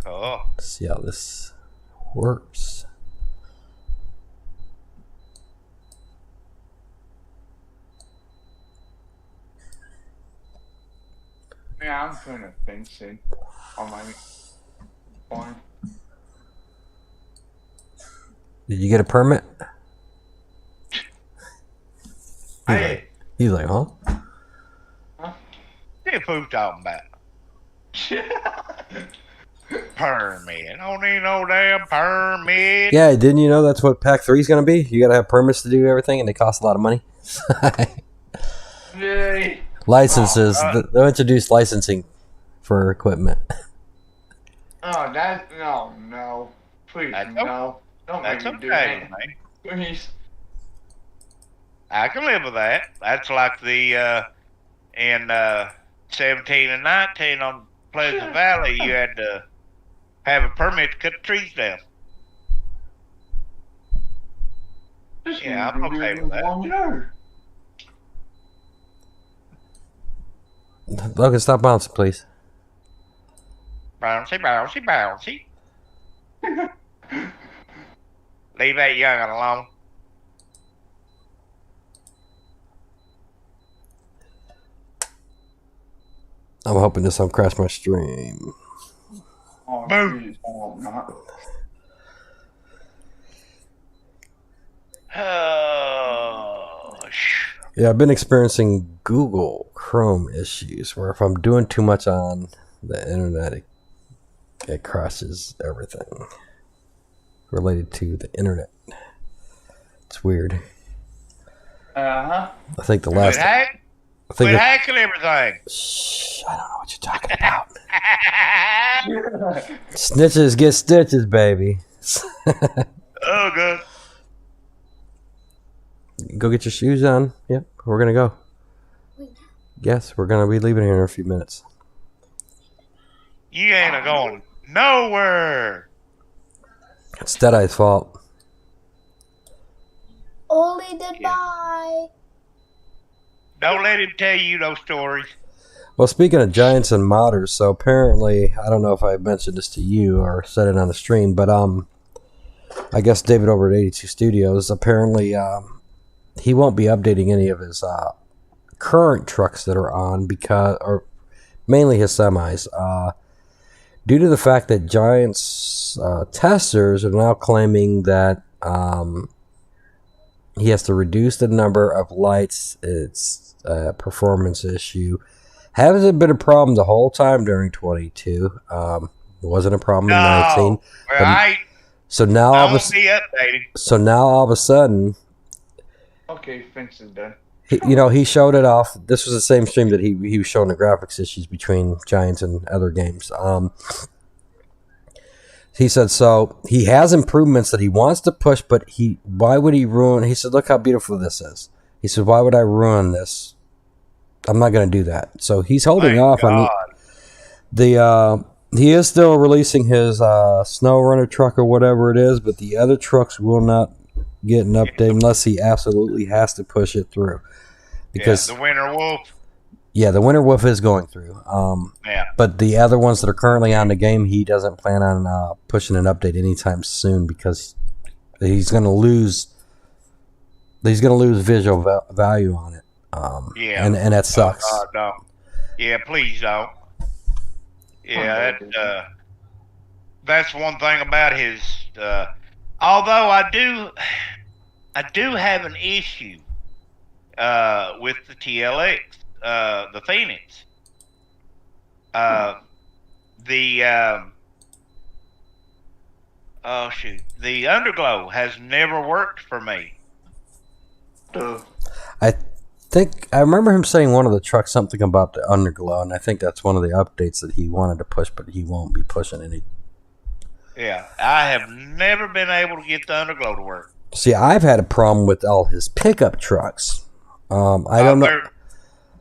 Cool. See how this works. Yeah, I'm putting a fence in on my farm. Did you get a permit? Hey. He's like, huh? What who talking about? Permit. I don't need no damn permit. Yeah, didn't you know that's what Pack 3 is going to be? You got to have permits to do everything, and they cost a lot of money. Yay. Licenses. They'll introduce licensing for equipment. Oh, no. Please, no. Don't make me do that. Man. Please. I can live with that. That's like the in 17 and 19 on Pleasant Valley, you had to have a permit to cut the trees down. Yeah, I'm okay with that. Logan, stop bouncing, please. Bouncy, bouncy, bouncy. Leave that young'un alone. I'm hoping this don't crash my stream. Oh, Boom. geez, I hope not. Oh, Yeah, I've been experiencing Google Chrome issues where if I'm doing too much on the internet, it crashes everything related to the internet. It's weird. Uh-huh. I think the Quit last. I think quit hacking everything. Shh, I don't know what you're talking about. Snitches get stitches, baby. Oh, good. Go get your shoes on. Yep, we're gonna go. Yes, we're gonna be leaving here in a few minutes. You ain't going nowhere. It's Deadeye's fault. Only did bye. Don't let him tell you those stories. Well, speaking of giants and modders, so apparently, I don't know if I mentioned this to you or said it on the stream, but I guess David over at 82 Studios, apparently he won't be updating any of his current trucks that are on or mainly his semis, due to the fact that Giants testers are now claiming that he has to reduce the number of lights. It's a performance issue. Hasn't been a problem the whole time during 22. It wasn't a problem in 19. Right. So now I won't be updating. So now all of a sudden, Okay, Finch is done. he showed it off. This was the same stream that he was showing the graphics issues between Giants and other games. He said so he has improvements that he wants to push, but why would he ruin? He said, look how beautiful this is. He said, why would I ruin this? I'm not going to do that. So he's holding off on the. He is still releasing his Snow Runner truck or whatever it is, but the other trucks will not get an update unless he absolutely has to push it through. Because the Winter Wolf. Yeah, the Winter Wolf is going through. But the other ones that are currently on the game, he doesn't plan on pushing an update anytime soon because he's going to lose. He's going to lose visual value on it. And that sucks. Oh, no. Yeah, please don't. Yeah, that's one thing about his. Although I do have an issue with the TLX, the Phoenix. The Underglow has never worked for me. I think I remember him saying one of the trucks something about the Underglow, and I think that's one of the updates that he wanted to push, but he won't be pushing any. Yeah, I have never been able to get the Underglow to work. See, I've had a problem with all his pickup trucks. I don't know.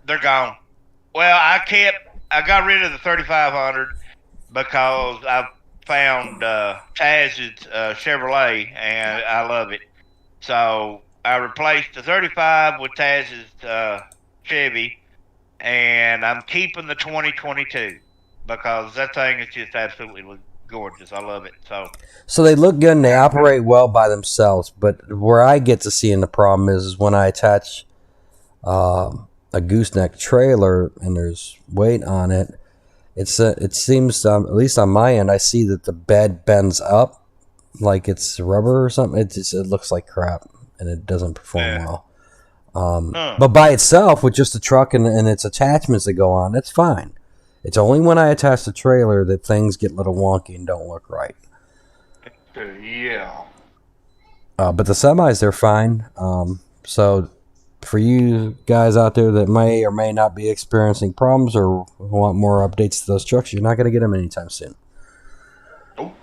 They're gone. Well, I got rid of the 3500 because I found Taz's Chevrolet, and I love it. So I replaced the 35 with Taz's Chevy, and I'm keeping the 2022 because that thing is just absolutely gorgeous. I love it. So they look good and they operate well by themselves, but where I get to seeing the problem is when I attach a gooseneck trailer and there's weight on it. It seems, at least on my end, I see that the bed bends up like it's rubber or something. It looks like crap and it doesn't perform well. But by itself, with just the truck and its attachments that go on, it's fine. It's only when I attach the trailer that things get a little wonky and don't look right. Yeah. But the semis, they're fine. So for you guys out there that may or may not be experiencing problems or want more updates to those trucks, you're not going to get them anytime soon. Nope.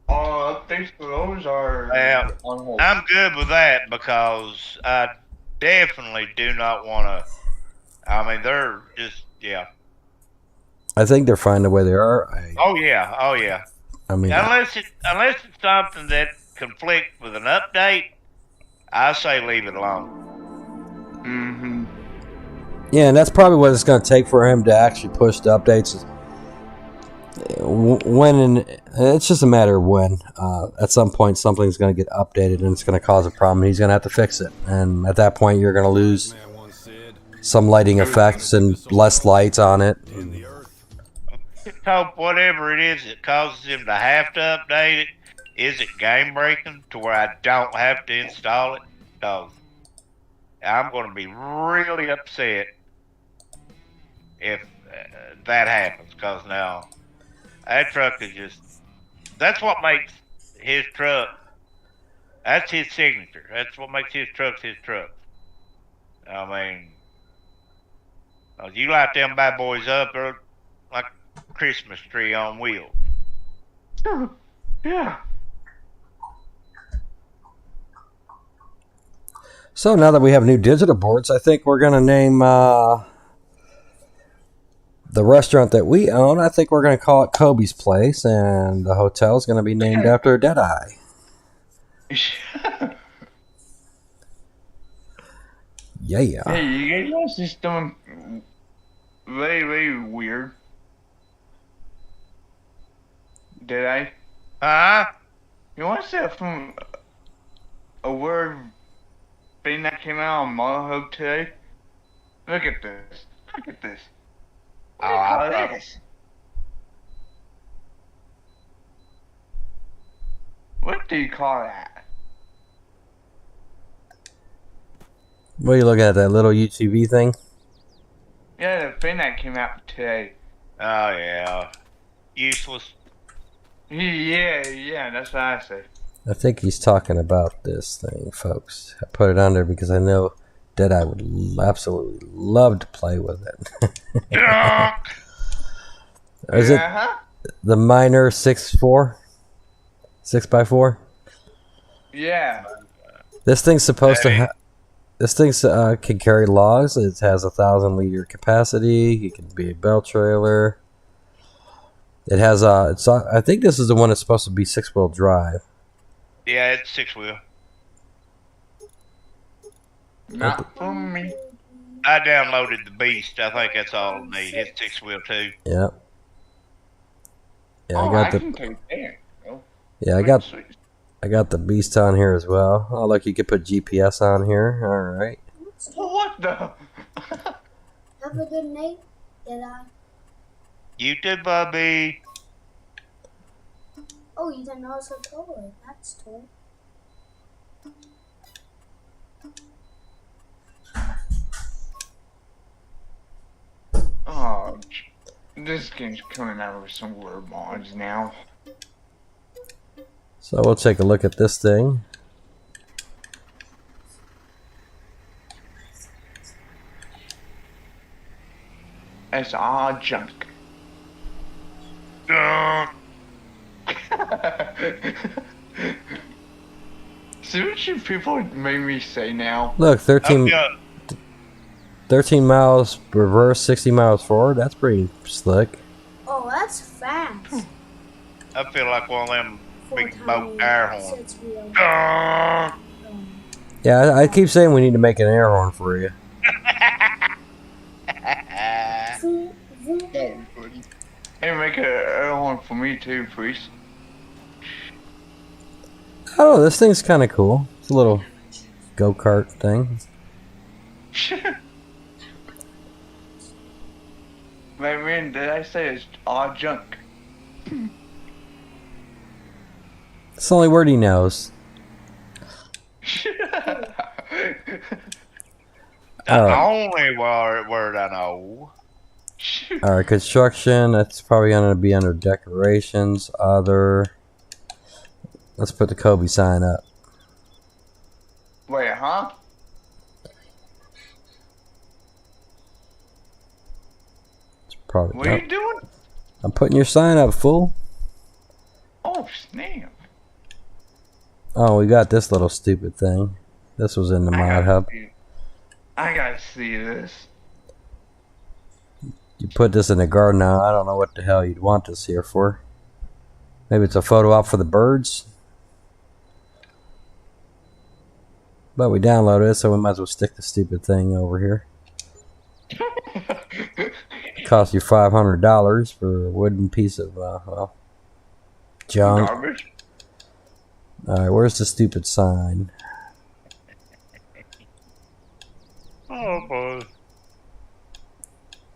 Updates for those are on hold. I'm good with that because I definitely do not want to. I mean, they're just, yeah. I think they're fine the way they are. Oh yeah. I mean, unless it's something that conflicts with an update, I say leave it alone. Mm-hmm. Yeah, and that's probably what it's going to take for him to actually push the updates. when and it's just a matter of when. At some point, something's going to get updated and it's going to cause a problem. He's going to have to fix it, and at that point, you're going to lose some lighting effects and less lights on it. Just hope whatever it is that causes him to have to update it isn't game breaking to where I don't have to install it. Because I'm going to be really upset if that happens. Because now that truck is just—that's what makes his truck. That's his signature. That's what makes his truck his truck. I mean, you light them bad boys up, they're like a Christmas tree on wheels. Yeah. So now that we have new digital boards, I think we're going to name the restaurant that we own. I think we're going to call it Kobe's Place, and the hotel is going to be named after Deadeye. Yeah. Hey, you guys just doing very, very weird. Did I? Huh? You want to say from a word thing that came out on Motorhub today? Look at this. Look at this. Oh, I love this. What do you call that? What are you looking at, that little UTV thing? Yeah, the thing that came out today. Oh, yeah. Useless. Yeah, that's what I say. I think he's talking about this thing, folks. I put it on there because I know Deadeye would absolutely love to play with it. Is it the Minor 6.4? 6x4? Yeah. This thing's supposed to have. This thing can carry logs. It has 1,000-liter capacity. It can be a belt trailer. It has I think this is the one that's supposed to be 6-wheel drive. Yeah, it's 6-wheel. Not for me. I downloaded the Beast. I think that's all I need. It's 6-wheel too. Yeah. Yeah, Oh, I got I can take that. Oh, Yeah, I got the Beast on here as well. Oh, look, you could put GPS on here. All right. what the? Have a good night, Deadeye. You too, Bubby. Oh, you didn't also total it. That's cool. Oh, this game's coming out with some weird mods now. So we'll take a look at this thing. It's all junk. See what you people made me say now? Look, 13 miles reverse, 60 miles forward. That's pretty slick. Oh, that's fast. I feel like one of them big boat air horns. Yeah, I keep saying we need to make an air horn for you. Hey, make an air horn for me too, please. Oh, this thing's kind of cool. It's a little go-kart thing. Man, did I say it's all junk? It's the only word he knows. Only word I know. Alright, construction. That's probably going to be under decorations. Other. Let's put the Kobe sign up. Wait, huh? It's probably What are you doing? I'm putting your sign up, fool. Oh, snap. Oh, we got this little stupid thing. This was in the mod hub. I gotta see this. You put this in the garden now. I don't know what the hell you'd want this here for. Maybe it's a photo op for the birds. But we downloaded it, so we might as well stick the stupid thing over here. cost you $500 for a wooden piece of well, junk. Garbage. Alright, where's the stupid sign? Oh boy.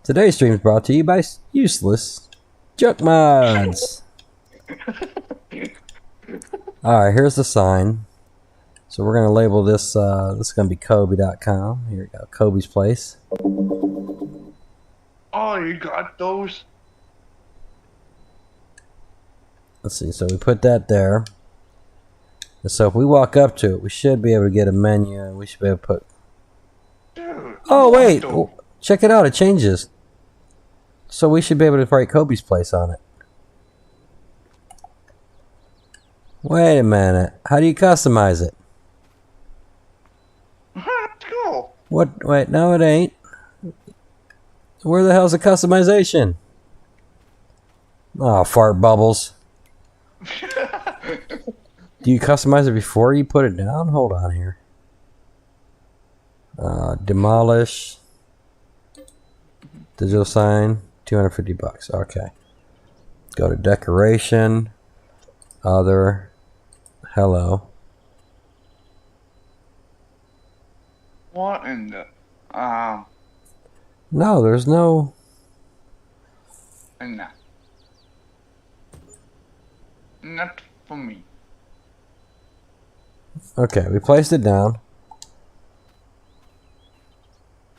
Today's stream is brought to you by useless junk mods. Alright, here's the sign. So we're going to label this, this is going to be Kobe.com. Here we go, Kobe's Place. Oh, you got those? Let's see, so we put that there. And so if we walk up to it, we should be able to get a menu, and we should be able to put... Dude. Oh, wait! Oh, check it out, it changes. So we should be able to write Kobe's Place on it. Wait a minute. How do you customize it? That's cool. What? Wait, no it ain't. Where the hell's the customization? Oh, fart bubbles. Do you customize it before you put it down? Hold on here. Demolish. Digital sign. $250. Okay. Go to decoration. Other. Hello. What in the No, there's no... nah. Not for me. Okay, we placed it down.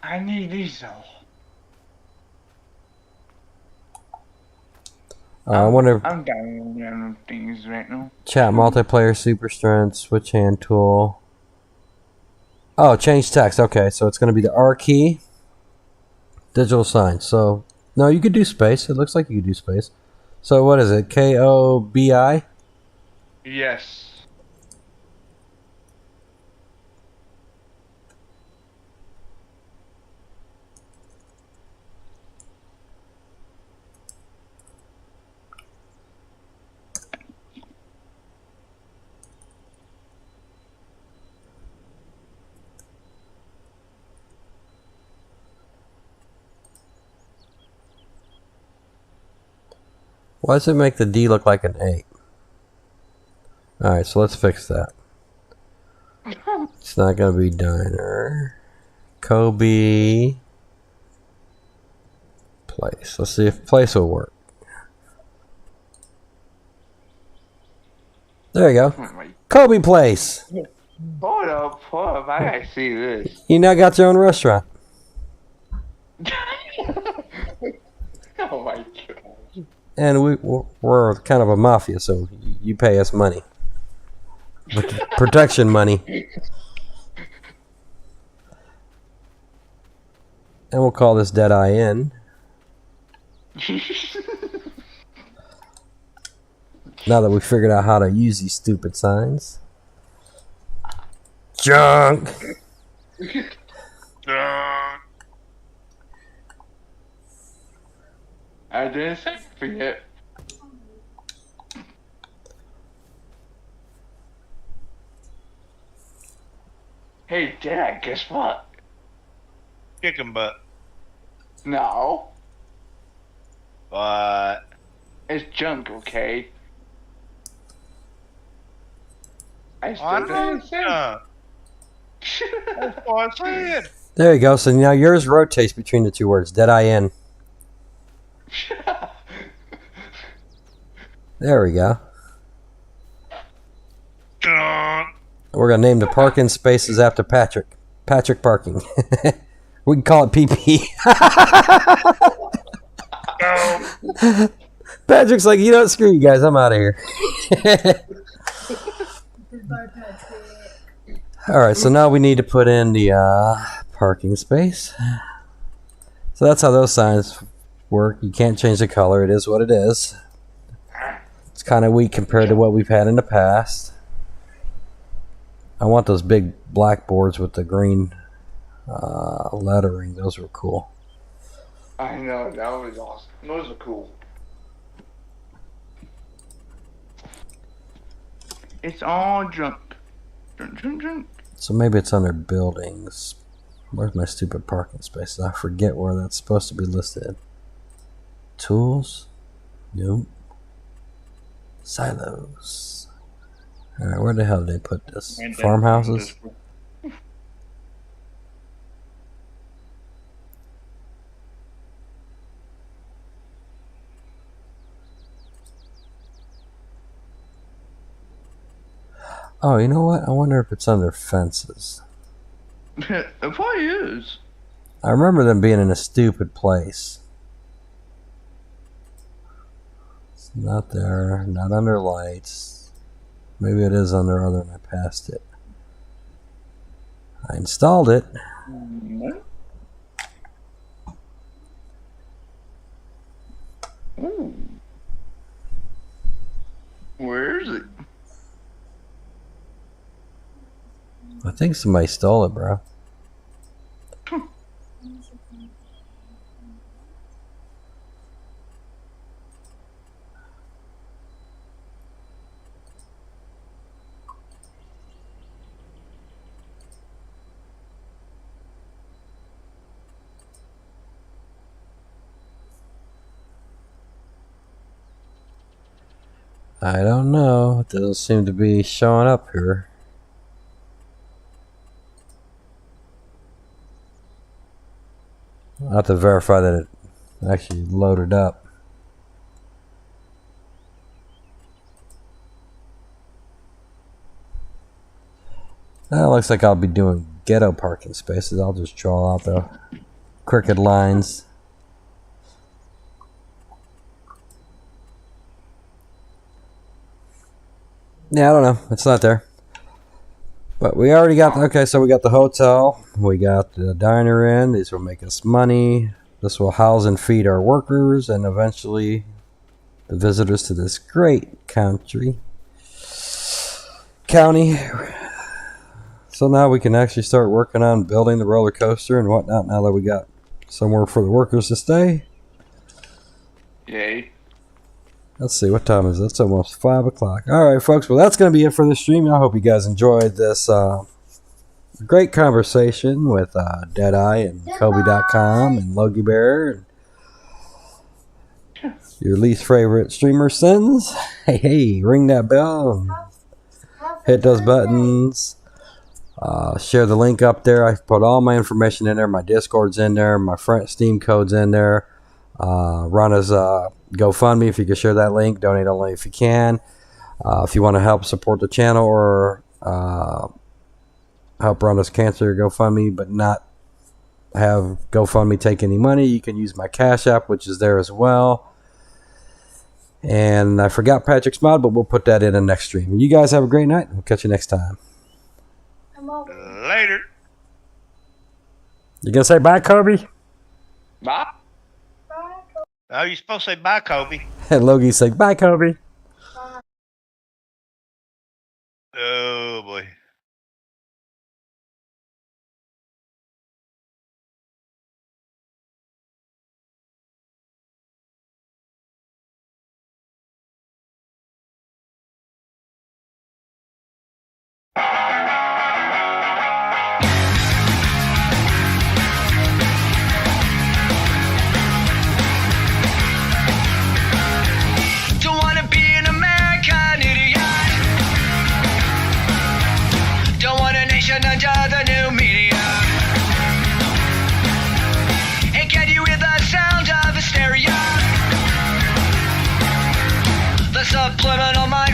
I need these though. I wonder if I'm down random things right now. chat multiplayer super strength switch hand tool. Oh, change text. Okay, so it's going to be the R key. Digital sign. So no, you could do space. It looks like you could do space. So what is it? KOBI? Yes. Why does it make the D look like an 8? Alright, so let's fix that. It's not going to be diner. Kobe. Place. Let's see if place will work. There you go. Kobe Place. Hold up, I gotta see this. You now got your own restaurant. Oh my god. And we're kind of a mafia, so you pay us money. Protection money. And we'll call this Deadeye Inn. Now that we figured out how to use these stupid signs. Junk! I didn't say forget. Hey, Dad, guess what? Chicken butt. No, What? it's junk, okay? I I still know didn't it's say. junk. That's what I said. There you go. So now yours rotates between the two words. Deadeye Inn. There we go. Junk. We're going to name the parking spaces after Patrick. Patrick Parking. We can call it PP. Patrick's like, you know what, screw you guys, I'm out of here. Alright, so now we need to put in the parking space. So that's how those signs work. You can't change the color, it is what it is. It's kind of weak compared to what we've had in the past. I want those big blackboards with the green lettering. Those were cool. I know, that was awesome. Those are cool. It's all junk. Junk. So maybe it's under buildings. Where's my stupid parking spaces? I forget where that's supposed to be listed. Tools? Nope. Silos. Alright, where the hell did they put this? Farmhouses? Oh, you know what? I wonder if it's under fences. It probably is. I remember them being in a stupid place. It's not there. Not under lights. Maybe it is under other and I passed it. I installed it. Ooh. Where is it? I think somebody stole it, bro. I don't know. It doesn't seem to be showing up here. I'll have to verify that it actually loaded up. That looks like I'll be doing ghetto parking spaces. I'll just draw out the crooked lines. Yeah, I don't know. It's not there. But we already got, okay, so we got the hotel. We got the diner in. These will make us money. This will house and feed our workers and eventually the visitors to this great county. So now we can actually start working on building the roller coaster and whatnot now that we got somewhere for the workers to stay. Yay. Let's see, what time is it? It's almost 5 o'clock. Alright, folks, well, that's going to be it for the stream. I hope you guys enjoyed this great conversation with Deadeye and Kobe.com and Logie Bear and your least favorite streamer, Sinz. Hey, ring that bell and hit those buttons. Share the link up there. I put all my information in there. My Discord's in there. My Steam code's in there. Run as GoFundMe if you can share that link. Donate only if you can. If you want to help support the channel or help run this cancer GoFundMe but not have GoFundMe take any money, you can use my Cash App, which is there as well. And I forgot Patrick's mod, but we'll put that in the next stream. You guys have a great night. We'll catch you next time. Later. You gonna say bye, Kobe? Bye. Oh, you're supposed to say bye, Kobe. And Logie say bye, Kobe. Oh, boy. Don't wanna be an American idiot. Don't want a nation under the new media. And can you hear the sound of hysteria? The subliminal mind